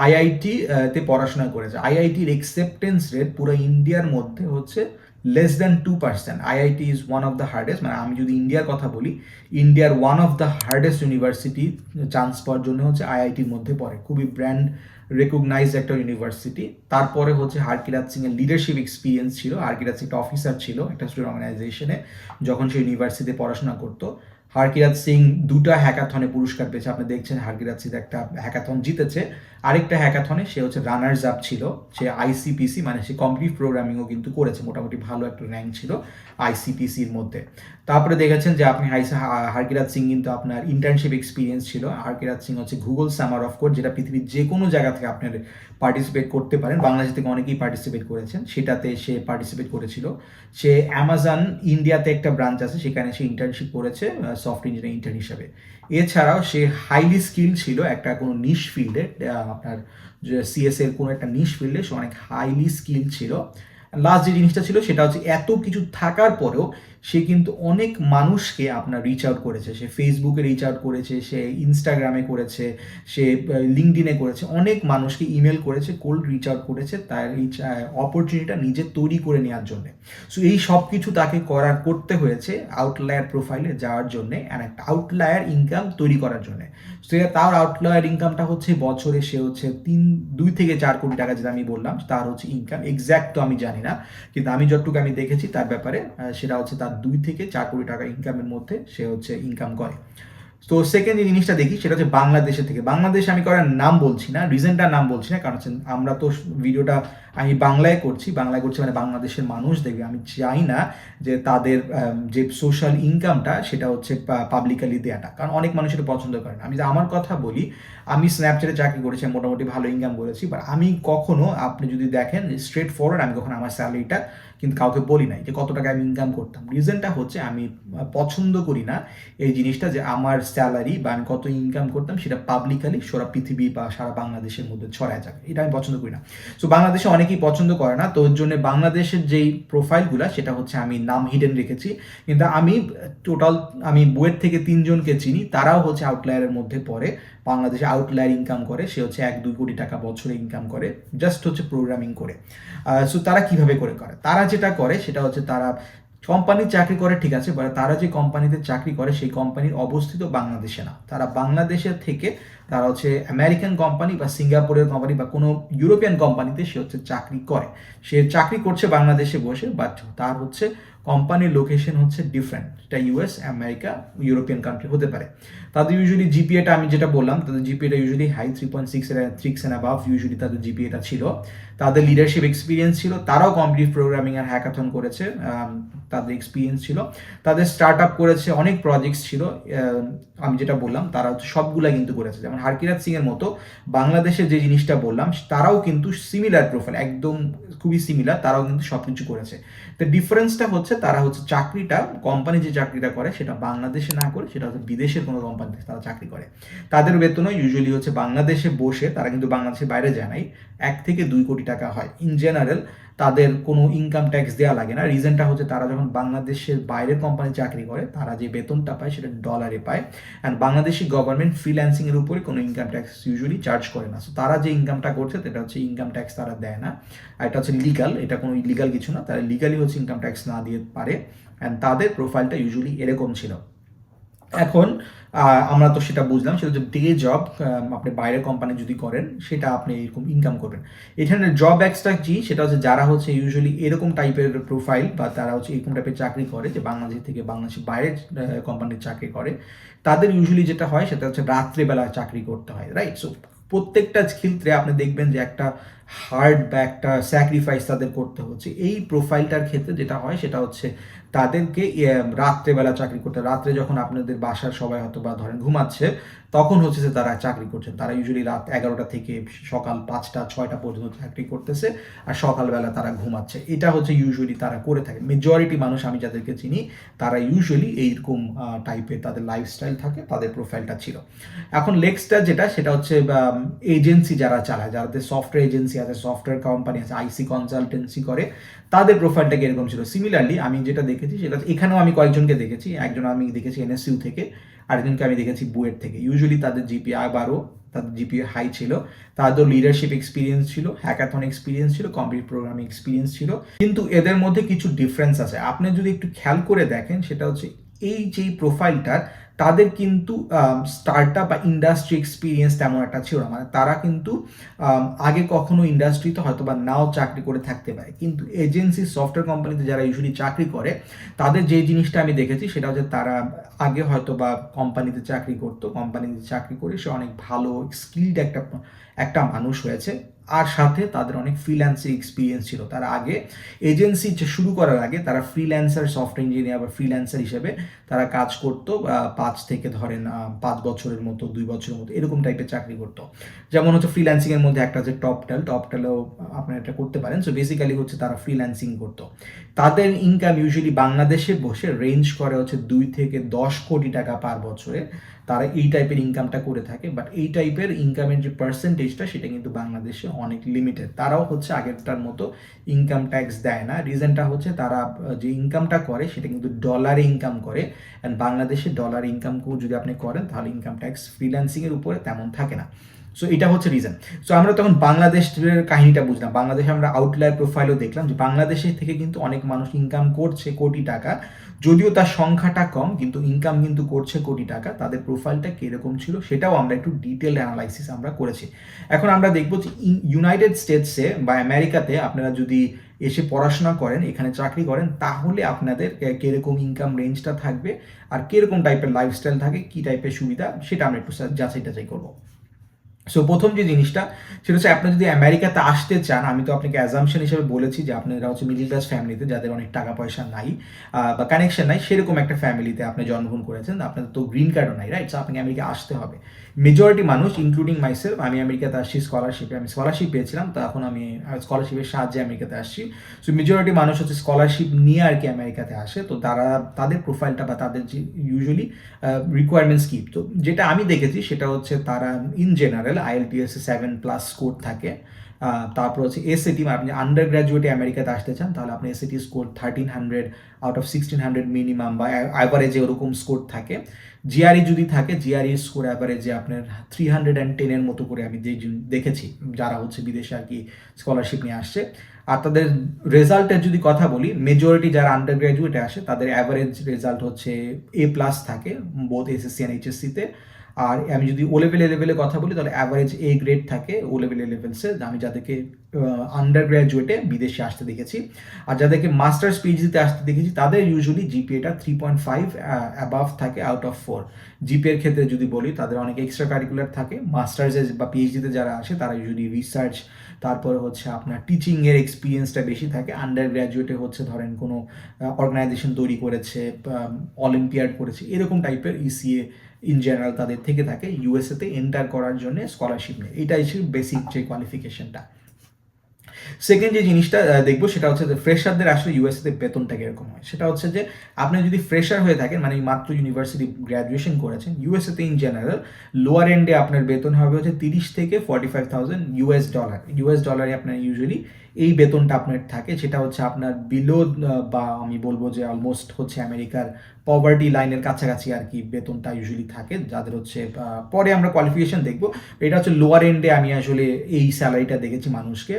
আইআইটি তে পড়াশোনা করেছে। আইআইটির একসেপ্টেন্স রেট পুরো ইন্ডিয়ার মধ্যে হচ্ছে less than 2%। IIT is one of the hardest, মানে আমি যদি ইন্ডিয়ার কথা বলি, ইন্ডিয়ার one of the hardest university chance পাওয়ার জন্য হচ্ছে আইআইটির মধ্যে পড়ে। খুবই ব্র্যান্ড রেকগনাইজড একটা ইউনিভার্সিটি। তারপরে হচ্ছে হারকিরাত সিং এর লিডারশিপ এক্সপিরিয়েন্স ছিল। হারকিরাত সিং একটা অফিসার ছিল একটা স্টুডেন্ট অর্গানাইজেশনে যখন সে ইউনিভার্সিটিতে পড়াশোনা করতো। হারকিরাত সিং দুটা হ্যাকাথনে পুরস্কার পেয়েছে। আপনি দেখছেন হারকিরাত সিং একটা হ্যাকাথন জিতেছে, আরেকটা হ্যাকাথনে সে হচ্ছে রানার্স আপ ছিল। সে আইসিপিসি মানে সে কমপ্লিট প্রোগ্রামিংও কিন্তু করেছে, মোটামুটি ভালো একটা র্যাঙ্ক ছিল আইসিপিসির মধ্যে। তারপরে দেখেছেন যে আপনি হারকিরাত সিং কিন্তু আপনার ইন্টার্নশিপ এক্সপিরিয়েন্স ছিল। হারকিরাত সিং হচ্ছে গুগল সামার অফ কোড, যেটা পৃথিবীর যে কোনো জায়গা থেকে আপনার পার্টিসিপেট করতে পারেন, বাংলাদেশ থেকে অনেকেই পার্টিসিপেট করেছেন, সেটাতে সে পার্টিসিপেট করেছিল। সে অ্যামাজন ইন্ডিয়াতে একটা ব্রাঞ্চ আছে, সেখানে সে ইন্টার্নশিপ করেছে সফটওয়্যার ইঞ্জিনিয়ার ইন্টার্ন হিসাবে। এছাড়াও সে হাইলি স্কিল ছিল একটা কোনো নিশ ফিল্ডে, আপনার সিএস এর কোনো একটা নিশ ফিল্ডে সে অনেক হাইলি স্কিল ছিল। লাস্ট যে জিনিসটা ছিল সেটা হচ্ছে এত কিছু থাকার পরেও সে কিন্তু অনেক মানুষকে আপনার রিচ আউট করেছে। সে ফেসবুকে রিচ আউট করেছে, সে ইনস্টাগ্রামে করেছে, সে লিঙ্কডিনে করেছে, অনেক মানুষকে ইমেল করেছে, কোল্ড রিচ আউট করেছে তার এই অপরচুনিটিটা নিজে তৈরি করে নেওয়ার জন্য। সো এই সব কিছু তাকে করতে হয়েছে আউটলায়ার প্রোফাইলে যাওয়ার জন্যে, অ্যান্ড একটা আউটলায়ার ইনকাম তৈরি করার জন্যে। সো তার আউটলায়ার ইনকামটা হচ্ছে বছরে সে হচ্ছে 2 থেকে 4 কোটি টাকা, যেটা আমি বললাম তার হচ্ছে ইনকাম। এক্স্যাক্ট তো আমি জানি না, কিন্তু আমি যতটুকু আমি দেখেছি তার ব্যাপারে সেটা হচ্ছে তার 2 থেকে 4 কোটি টাকা ইনকামের মধ্যে সে হচ্ছে ইনকাম করে। তো সেকেন্ড যে জিনিসটা দেখি সেটা হচ্ছে বাংলাদেশের থেকে। বাংলাদেশে আমি করার নাম বলছি না, রিজনটার নাম বলছি না, কারণ হচ্ছে আমরা তো ভিডিওটা আমি বাংলায় করছি মানে বাংলাদেশের মানুষ দেখবে। আমি চাই না যে তাদের যে সোশ্যাল ইনকামটা সেটা হচ্ছে পাবলিকালি দেওয়াটা, কারণ অনেক মানুষ এটা পছন্দ করে না। আমি যে আমার কথা বলি, আমি স্ন্যাপচ্যাটে চাকরি করেছি, মোটামুটি ভালো ইনকাম করেছি, বাট আমি কখনো, আপনি যদি দেখেন স্ট্রেট ফরওয়ার্ড, আমি কখনো আমার স্যালারিটা কিন্তু কাউকে বলি নাই যে কত টাকা আমি ইনকাম করতাম। রিজনটা হচ্ছে আমি পছন্দ করি না এই জিনিসটা যে আমার স্যালারি বা আমি কত ইনকাম করতাম সেটা পাবলিকালি সারা পৃথিবী বা সারা বাংলাদেশের মধ্যে ছড়ায় যাবে, এটা আমি পছন্দ করি না। সো বাংলাদেশে অনেকেই পছন্দ করে না, তো ওর জন্য বাংলাদেশের যেই প্রোফাইলগুলো সেটা হচ্ছে আমি নাম হিডেন রেখেছি। কিন্তু আমি বইয়ের থেকে 3 জনকে চিনি, তারাও হচ্ছে আউটলায়ারের মধ্যে পড়ে। বাংলাদেশে আউটলায়ার ইনকাম করে, সে হচ্ছে 1-2 কোটি টাকা বছরে ইনকাম করে জাস্ট হচ্ছে প্রোগ্রামিং করে। সো তারা কিভাবে করে তারা যেটা করে সেটা হচ্ছে তারা কোম্পানির চাকরি করে, ঠিক আছে, বাট তারা যে কোম্পানিতে চাকরি করে সেই কোম্পানির অবস্থিত বাংলাদেশে না। তারা বাংলাদেশের থেকে তারা হচ্ছে আমেরিকান কোম্পানি বা সিঙ্গাপুরের কোম্পানি বা কোনো ইউরোপিয়ান কোম্পানিতে সে হচ্ছে চাকরি করে। সে চাকরি করছে বাংলাদেশে বসে, বাট তার হচ্ছে কোম্পানির লোকেশন হচ্ছে ডিফারেন্ট, এটা ইউএস, আমেরিকা, ইউরোপিয়ান কান্ট্রি হতে পারে। তাদের ইউজুয়ালি জিপিএটা আমি যেটা বললাম, তাদের জিপিএটা usually high 3.6 and above usually তাদের জিপিএটা ছিল। তাদের লিডারশিপ এক্সপিরিয়েন্স ছিল, তারাও কমপ্লিট প্রোগ্রামিং আর হ্যাকাথন করেছে, তাদের এক্সপিরিয়েন্স ছিল, তাদের স্টার্ট আপ করেছে, অনেক প্রজেক্টস ছিল। আমি যেটা বললাম তারা হচ্ছে সবগুলা কিন্তু করেছে। যেমন হারকিরাত সিং এর মতো বাংলাদেশের যে জিনিসটা বললাম তারাও কিন্তু সিমিলার প্রোফাইল, একদম খুবই সিমিলার, তারাও কিন্তু সব কিছু করেছে। তো ডিফারেন্সটা হচ্ছে তারা হচ্ছে চাকরিটা, কোম্পানি যে চাকরিটা করে সেটা বাংলাদেশে না করে সেটা হচ্ছে বিদেশের কোনো কোম্পানিতে তারা চাকরি করে। তাদের বেতনও ইউজুয়ালি হচ্ছে বাংলাদেশে বসে, তারা কিন্তু বাংলাদেশের বাইরে যায় নাই, 1 থেকে 2 কোটি টাকা হয় ইন জেনারেল। তাদের কোনো ইনকাম ট্যাক্স দেওয়া লাগে না। রিজনটা হচ্ছে তারা যখন বাংলাদেশের বাইরের কোম্পানি চাকরি করে তারা যে বেতনটা পায় সেটা ডলারে পায়, অ্যান্ড বাংলাদেশি গভর্নমেন্ট ফ্রিল্যান্সিং এর উপরে কোনো ইনকাম ট্যাক্স ইউজুয়ালি চার্জ করে না। সো তারা যে ইনকামটা করছে সেটা হচ্ছে ইনকাম ট্যাক্স তারা দেয় না, আর এটা হচ্ছে লিগাল, এটা কোনো ইলিগাল কিছু না, তারা লিগালি হচ্ছে ইনকাম ট্যাক্স না দিয়ে পারে, অ্যান্ড তাদের প্রোফাইলটা ইউজুয়ালি এরকম ছিল। এখন আমরা তো সেটা বুঝলাম, সেটা হচ্ছে ডে জব, আপনি বাইরের কোম্পানি যদি করেন সেটা আপনি এরকম ইনকাম করবেন। এখানে জব এক্সট্রা জি, সেটা হচ্ছে যারা হচ্ছে ইউজুয়ালি এরকম টাইপের প্রোফাইল বা তারা হচ্ছে এরকম টাইপের চাকরি করে যে বাংলাদেশ থেকে বাংলাদেশের বাইরের কোম্পানির চাকরি করে, তাদের ইউজুয়ালি যেটা হয় সেটা হচ্ছে রাত্রেবেলা চাকরি করতে হয়, রাইট? সো প্রত্যেকটা ক্ষেত্রে আপনি দেখবেন যে একটা হার্ড বা একটা স্যাক্রিফাইস তাদের করতে হচ্ছে। এই প্রোফাইলটার ক্ষেত্রে যেটা হয় সেটা হচ্ছে তাদেরকে রাত্রেবেলা চাকরি করতে, রাত্রে যখন আপনাদের বাসার সবাই হয়তো বা ধরেন ঘুমাচ্ছে তখন হচ্ছে যে তারা চাকরি করছেন। তারা ইউজুয়ালি রাত 11টা থেকে সকাল 5টা 6টা পর্যন্ত চাকরি করতেছে, আর সকালবেলা তারা ঘুমাচ্ছে। এটা হচ্ছে ইউজুয়ালি তারা করে থাকে। মেজরিটি মানুষ আমি যাদেরকে চিনি তারা ইউজুয়ালি এইরকম টাইপের তাদের লাইফস্টাইল থাকে, তাদের প্রোফাইলটা ছিল। এখন নেক্সটটা যেটা সেটা হচ্ছে এজেন্সি যারা চালায়, যাদের সফটওয়্যার এজেন্সি এজেন্সি আছে, সফটওয়্যার কোম্পানি আছে, আইসি কনসালটেন্সি করে, তাদের প্রোফাইলটা কিরকম ছিল। সিমিলারলি আমি যেটা দেখেছি সেটা এখানেও আমি কয়েকজনকে দেখেছি, একজন আমি দেখেছি এনএসইউ থেকে, আরেকজনকে আমি দেখেছি বুয়েট থেকে। ইউজুয়ালি তাদের জিপিএ 12, তাদের জিপিএ হাই ছিল, তাদের লিডারশিপ এক্সপিরিয়েন্স ছিল, হ্যাকাথন এক্সপিরিয়েন্স ছিল, কম্পিউটার প্রোগ্রামিং এক্সপিরিয়েন্স ছিল। কিন্তু এদের মধ্যে কিছু ডিফারেন্স আছে, আপনি যদি একটু খেয়াল করে দেখেন সেটা হচ্ছে এই যে প্রোফাইলটার, তাদের কিন্তু স্টার্টআপ বা ইন্ডাস্ট্রি এক্সপিরিয়েন্স তেমন একটা ছিল না। মানে তারা কিন্তু আগে কখনো ইন্ডাস্ট্রিতে হয়তো বা নাও চাকরি করে থাকতে পারে, কিন্তু এজেন্সি সফটওয়্যার কোম্পানিতে যারা ইউজুয়ালি চাকরি করে তাদের যে জিনিসটা আমি দেখেছি সেটা হচ্ছে তারা আগে হয়তো বা কোম্পানিতে চাকরি করতো, কোম্পানিতে চাকরি করে সে অনেক ভালো স্কিলড একটা মানুষ হয়েছে, আর সাথে তাদের অনেক ফ্রিল্যান্সিং এক্সপিরিয়েন্স ছিল। তারা আগে এজেন্সি শুরু করার আগে তারা ফ্রিল্যান্সার, সফটওয়্যার ইঞ্জিনিয়ার বা ফ্রিল্যান্সার হিসেবে তারা কাজ করতো, 5 থেকে ধরেন 5 বছরের মতো, 2 বছরের মতো এরকম টাইপের চাকরি করতো। যেমন হচ্ছে ফ্রিল্যান্সিংয়ের মধ্যে একটা আছে টপটেলেও আপনারা এটা করতে পারেন। সো বেসিক্যালি হচ্ছে তারা ফ্রিল্যান্সিং করতো। তাদের ইনকাম ইউজুয়ালি বাংলাদেশে বসে রেঞ্জ করে হচ্ছে 2 থেকে 10 কোটি টাকা পার বছরে, তারা এই টাইপের ইনকামটা করে থাকে। বাট এই টাইপের ইনকামের যে পার্সেন্টেজটা সেটা কিন্তু বাংলাদেশে অনেক লিমিটেড। তারাও হচ্ছে আগেরটার মতো ইনকাম ট্যাক্স দেয় না। রিজনটা হচ্ছে তারা যে ইনকামটা করে সেটা কিন্তু ডলারে ইনকাম করে, অ্যান্ড বাংলাদেশে ডলার ইনকাম যদি আপনি করেন তাহলে ইনকাম ট্যাক্স ফ্রিল্যান্সিংয়ের উপরে তেমন থাকে না। সো এটা হচ্ছে রিজন। সো আমরা তখন বাংলাদেশের কাহিনীটা বুঝলাম, বাংলাদেশে আমরা আউটলায়ার প্রোফাইলও দেখলাম যে বাংলাদেশের থেকে কিন্তু অনেক মানুষ ইনকাম করছে কোটি টাকা, যদিও তার সংখ্যাটা কম কিন্তু ইনকাম কিন্তু করছে কোটি টাকা। তাদের প্রোফাইলটা কীরকম ছিল সেটাও আমরা একটু ডিটেল অ্যানালাইসিস আমরা করেছি। এখন আমরা দেখব যে ইউনাইটেড স্টেটসে বা আমেরিকাতে আপনারা যদি এসে পড়াশোনা করেন, এখানে চাকরি করেন, তাহলে আপনাদের কীরকম ইনকাম রেঞ্জটা থাকবে আর কীরকম টাইপের লাইফস্টাইল থাকে, কী টাইপের সুবিধা, সেটা আমরা একটু যাচাই করবো। সো প্রথম যে জিনিসটা সেটা হচ্ছে আপনি যদি আমেরিকাতে আসতে চান, আমি তো আপনাকে অ্যাজাম্পশন হিসেবে বলেছি যে আপনারা হচ্ছে মিডল ক্লাস ফ্যামিলিতে, যাদের অনেক টাকা পয়সা নাই বা কানেকশন নাই, সেরকম একটা ফ্যামিলিতে আপনি জন্মগ্রহণ করেছেন, আপনাদের তো গ্রিন কার্ডও নাই, রাইট? সো আপনাকে আমেরিকা আসতে হবে। মেজরিটি মানুষ ইনক্লুডিং মাইসেলফ, আমি আমেরিকাতে আসছি স্কলারশিপে, আমি স্কলারশিপ পেয়েছিলাম, তখন আমি স্কলারশিপের সাহায্যে আমেরিকাতে আসছি। সো মেজরিটি মানুষ হচ্ছে স্কলারশিপ নিয়ে আর কি আমেরিকাতে আসে। তো তাদের প্রোফাইলটা বা তাদের যে ইউজুয়ালি রিকোয়ারমেন্টস কি, তো যেটা আমি দেখেছি সেটা হচ্ছে তারা ইন জেনারেল IELTS 7+ স্কোর থাকে। তারপর হচ্ছে এসএটি, আপনি আন্ডার গ্র্যাজুয়েটে আমেরিকাতে আসতে চান তাহলে আপনি SAT score 1300 out of 1600 minimum বা অ্যাভারেজে ওরকম স্কোর থাকে। জিআরই যদি থাকে, জিআরই স্কোর অ্যাভারেজে আপনার 310-এর মতো করে আমি দেখেছি যারা হচ্ছে বিদেশে আর কি স্কলারশিপ নিয়ে আসছে। আর তাদের রেজাল্টের যদি কথা বলি, মেজরিটি যারা আন্ডার গ্র্যাজুয়েটে আসে তাদের অ্যাভারেজ রেজাল্ট হচ্ছে A+ থাকে বোথ এসএসসি অ্যান্ড এইচএসসিতে। আর আমি যদি ও লেভেলে কথা বলি তাহলে অ্যাভারেজ A গ্রেড থাকে ও লেভেলসে, আমি যাদেরকে আন্ডার গ্র্যাজুয়েটে বিদেশে আসতে দেখেছি। আর যাদেরকে মাস্টার্স পিএইচডিতে আসতে দেখেছি তাদের ইউজুয়ালি জিপিএটা 3.5 অ্যাবাভ থাকে আউট অফ 4। জিপিএর ক্ষেত্রে যদি বলি তাদের অনেক এক্সট্রা কারিকুলার থাকে। মাস্টার্সে বা পিএইচডিতে যারা আসে তারা ইউজুয়ালি রিসার্চ, তারপরে হচ্ছে আপনার টিচিংয়ের এক্সপিরিয়েন্সটা বেশি থাকে। আন্ডার গ্র্যাজুয়েটে হচ্ছে ধরেন কোনো অর্গানাইজেশন তৈরি করেছে, অলিম্পিয়াড করেছে, এরকম টাইপের ইসিএ ইন জেনারেল তাদের থেকে থাকে ইউএসএতে এন্টার করার জন্য স্কলারশিপ নিয়ে। এটাই ছিল বেসিক যে কোয়ালিফিকেশনটা। সেকেন্ড যে জিনিসটা দেখবো সেটা হচ্ছে যে ফ্রেশারদের আসলে ইউএসএতে বেতনটা কিরকম হয়। সেটা হচ্ছে যে আপনি যদি ফ্রেশার হয়ে থাকেন, মানে মাত্র ইউনিভার্সিটি গ্র্যাজুয়েশন করেছেন, ইউএসএতে ইন জেনারেল লোয়ার এন্ডে আপনার বেতন হবে হচ্ছে 30 থেকে 45,000 ইউএস ডলারে আপনার ইউজুয়ালি এই বেতনটা আপনার থাকে, যেটা হচ্ছে আপনার বিলো বা আমি বলবো যে অলমোস্ট হচ্ছে আমেরিকার পভার্টি লাইনের কাছাকাছি আর কি বেতনটা ইউজুয়ালি থাকে যাদের হচ্ছে। পরে আমরা কোয়ালিফিকেশন দেখবো। এটা হচ্ছে লোয়ার এন্ডে আমি আসলে এই স্যালারিটা দেখেছি মানুষকে।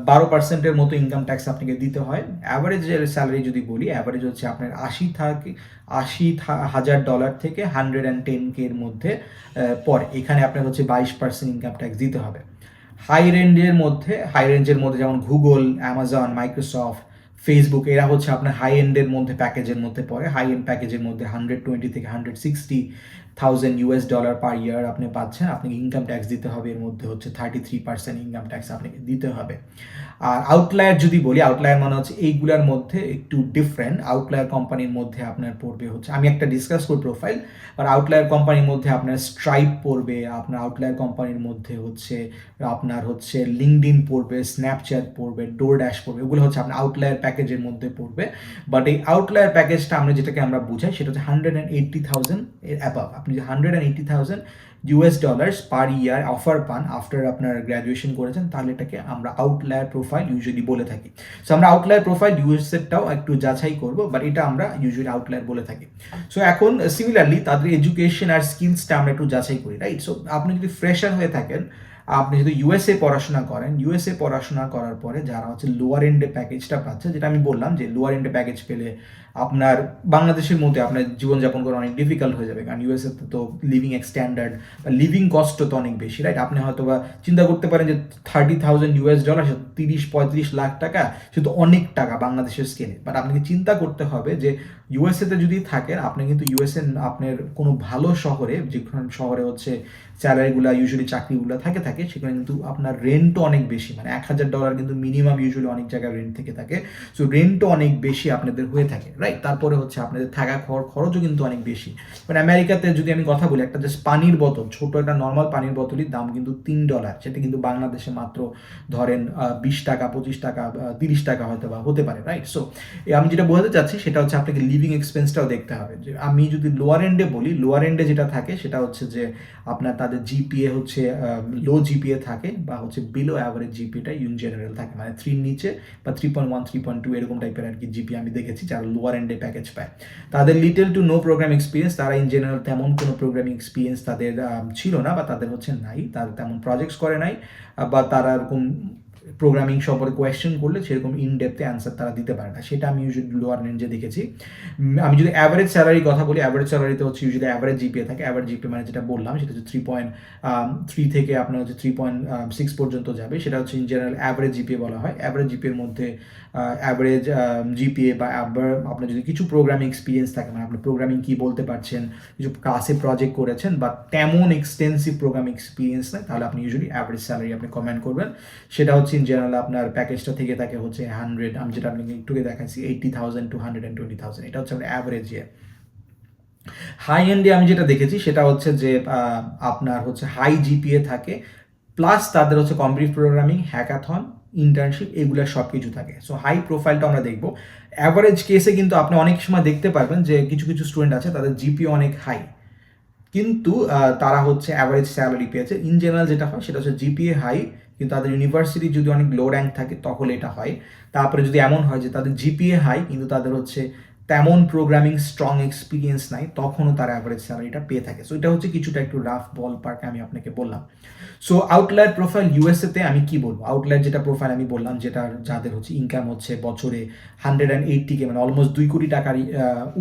12% মতো ইনকাম ট্যাক্স আপনাকে দিতে হয়। অ্যাভারেজ স্যালারি যদি বলি, অ্যাভারেজ হচ্ছে আপনার $80,000 থেকে 110K এর মধ্যে পরে। এখানে আপনার হচ্ছে 22% ইনকাম ট্যাক্স দিতে হবে। হাই রেঞ্জের মধ্যে যেমন গুগল, অ্যামাজন, মাইক্রোসফট, ফেসবুক, এরা হচ্ছে আপনার হাই এন্ডের মধ্যে প্যাকেজের মধ্যে পড়ে। হাই এন্ড প্যাকেজের মধ্যে 120 থেকে 160,000 ডলার পার ইয়ার আপনি পাচ্ছেন। আপনাকে ইনকাম ট্যাক্স দিতে হবে, এর মধ্যে হচ্ছে 33% ইনকাম ট্যাক্স আপনাকে দিতে হবে। আর আউটলায়ার যদি বলি, আউটলায়ার মানে হচ্ছে এইগুলার মধ্যে একটু ডিফারেন্ট। আউটলায়ার কোম্পানির মধ্যে আপনার পড়বে হচ্ছে, আমি একটা ডিসকাস করি প্রোফাইল, আর আউটলায়ার কোম্পানির মধ্যে আপনার স্ট্রাইপ পড়বে, আপনার আউটলায়ার কোম্পানির মধ্যে হচ্ছে আপনার হচ্ছে লিঙ্কডইন পড়বে, স্ন্যাপচ্যাট পড়বে, ডোরড্যাশ পড়বে, এগুলো হচ্ছে আপনার আউটলায়ার প্যাকেজের মধ্যে পড়বে। বাট এই আউটলায়ার প্যাকেজটা আমরা যেটাকে আমরা বুঝাই সেটা হচ্ছে 180,000 এর অ্যাবাভ। আপনি যে 180,000 US পার ইয়ার অফার পান আফটার আপনার গ্র্যাজুয়েশন করেছেন, তাহলে এটাকে আমরা আউটলায়ার প্রোফাইল ইউজুয়ালি বলে থাকি। সো আমরা আউটলায়ার প্রোফাইল ইউএসএরটাও একটু যাচাই করব, বাট এটা আমরা ইউজুয়ালি আউটলায়ার বলে থাকি। সো এখন সিমিলারলি তাদের এডুকেশন আর স্কিলসটা আমরা একটু যাচাই করি, রাইট? সো আপনি যদি ফ্রেশার হয়ে থাকেন, আপনি যদি ইউএসএ পড়াশোনা করেন, ইউএসএ পড়াশোনা করার পরে যারা হচ্ছে লোয়ার এন্ডে প্যাকেজটা পাচ্ছে, যেটা আমি বললাম যে লোয়ার এন্ডে প্যাকেজ পেলে আপনার বাংলাদেশের মধ্যে আপনার জীবনযাপন করা অনেক ডিফিকাল্ট হয়ে যাবে, কারণ ইউএসএ তো লিভিং স্ট্যান্ডার্ড বা লিভিং কস্ট তো অনেক বেশি, রাইট? আপনি হয়তো বা চিন্তা করতে পারেন যে $30,000 সে 30-35 লাখ টাকা, সে তো অনেক টাকা বাংলাদেশের স্কেলে। বাট আপনাকে চিন্তা করতে হবে যে ইউএসএতে যদি থাকেন, আপনি কিন্তু ইউএসএ আপনার কোনো ভালো শহরে, যেখানে শহরে হচ্ছে স্যালারিগুলো ইউজুয়ালি চাকরিগুলো থাকে সেখানে কিন্তু আপনার রেন্টও অনেক বেশি, মানে $1,000 কিন্তু মিনিমাম ইউজুয়ালি অনেক জায়গায় রেন্ট থেকে থাকে। সো রেন্টও অনেক বেশি আপনাদের হয়ে থাকে, রাইট? তারপরে হচ্ছে আপনাদের থাকা খরচও কিন্তু অনেক বেশি। মানে আমেরিকাতে যদি আমি কথা বলি, একটা জাস্ট পানির বোতল, ছোট একটা নর্মাল পানির বোতলের দাম কিন্তু $3, সেটা কিন্তু বাংলাদেশে মাত্র ধরেন 20 টাকা, 25 টাকা, 30 টাকা হয়তো বা হতে পারে, রাইট? সো আমি যেটা বোঝাতে চাচ্ছি সেটা হচ্ছে আপনাকে লিভিং এক্সপেন্সটাও দেখতে হবে। যে আমি যদি লোয়ার এন্ডে বলি, লোয়ার এন্ডে যেটা থাকে সেটা হচ্ছে যে আপনার তাদের জিপিএ হচ্ছে লো জিপিএ থাকে, বা হচ্ছে বিলো অ্যাভারেজ জিপিএটা ইন জেনারেল থাকে, মানে 3 নিচে বা 3.1, 3.2 এরকম টাইপের আর কি জিপিএ আমি দেখেছি যারা লোয়ার এন্ডে প্যাকেজ পায়। তাদের little to no program experience, তারা ইন জেনারেল তেমন কোনো প্রোগ্রামিং এক্সপিরিয়েন্স তাদের ছিল না, বা তাদের হচ্ছে নাই, তারা তেমন প্রজেক্টস করে নাই, বা তারা এরকম প্রোগ্রামিং সম্পর্কে কোয়েশ্চেন করলে সেরকম ইন ডেপথে অ্যান্সার তারা দিতে পারে না, সেটা আমি ইউজুয়ালি লোয়ার রেঞ্জে দেখেছি। আমি যদি অ্যাভারেজ স্যালারির কথা বলি, অ্যাভারেজ স্যালারিতে হচ্ছে ইউজুয়ালি অ্যাভারেজ জিপিএ থাকে। অ্যাভারেজ জিপিএ মানে যেটা বললাম সেটা হচ্ছে 3 থেকে আপনার হচ্ছে 3.6 পর্যন্ত যাবে, সেটা হচ্ছে ইন জেনারেল অ্যাভারেজ জিপিএ বলা হয়। অ্যাভারেজ জিপিএর মধ্যে অ্যাভারেজ জিপিএ বা আপনার যদি কিছু প্রোগ্রামিং এক্সপিরিয়েন্স থাকে, মানে আপনি প্রোগ্রামিং কি বলতে পারছেন, কিছু ক্লাসে প্রজেক্ট করেছেন, বা তেমন এক্সটেন্সিভ প্রোগ্রামিং এক্সপিরিয়েন্স নেই, তাহলে আপনি ইউজুয়ালি অ্যাভারেজ স্যালারি আপনি কমেন্ট করবেন। সেটা হচ্ছে ইন জেনারেল আপনার প্যাকেজটা থেকে থাকে হচ্ছে 100, আমি যেটা আপনাকে একটুকে দেখাচ্ছি, 80,000 to 120,000, এটা হচ্ছে আপনার অ্যাভারেজ ইয়ে। হাই এন্ডে আমি যেটা দেখেছি সেটা হচ্ছে যে আপনার হচ্ছে হাই জিপিএ থাকে, প্লাস তাদের হচ্ছে কম্পিটিটিভ প্রোগ্রামিং, হ্যাকাথন, ইন্টার্নশিপ, এগুলো সব কিছু থাকে। সো হাই প্রোফাইলটা আমরা দেখবো। অ্যাভারেজ কেসে কিন্তু আপনি অনেক সময় দেখতে পারবেন যে কিছু কিছু স্টুডেন্ট আছে তাদের জিপিএ অনেক হাই, কিন্তু তারা হচ্ছে অ্যাভারেজ স্যালারি পেয়েছে। ইন জেনারেল যেটা হয় সেটা হচ্ছে জিপিএ হাই, কিন্তু তাদের ইউনিভার্সিটি যদি অনেক লো র্যাঙ্ক থাকে তখন এটা হয়। তারপরে যদি এমন হয় যে তাদের জিপিএ হাই কিন্তু তাদের হচ্ছে তেমন প্রোগ্রামিং স্ট্রং এক্সপিরিয়েন্স নাই, তখনও তার অ্যাভারেজ স্যালারিটা পেয়ে থাকে। সো এটা হচ্ছে কিছুটা একটু রাফ বল পার্কে আমি আপনাকে বললাম। সো আউটলায়ার প্রোফাইল ইউএসএতে আমি কি বলবো, আউটলায়ার যেটা প্রোফাইল আমি বললাম, যেটা যাদের হচ্ছে ইনকাম হচ্ছে বছরে 180K, মানে অলমোস্ট 2 কোটি টাকার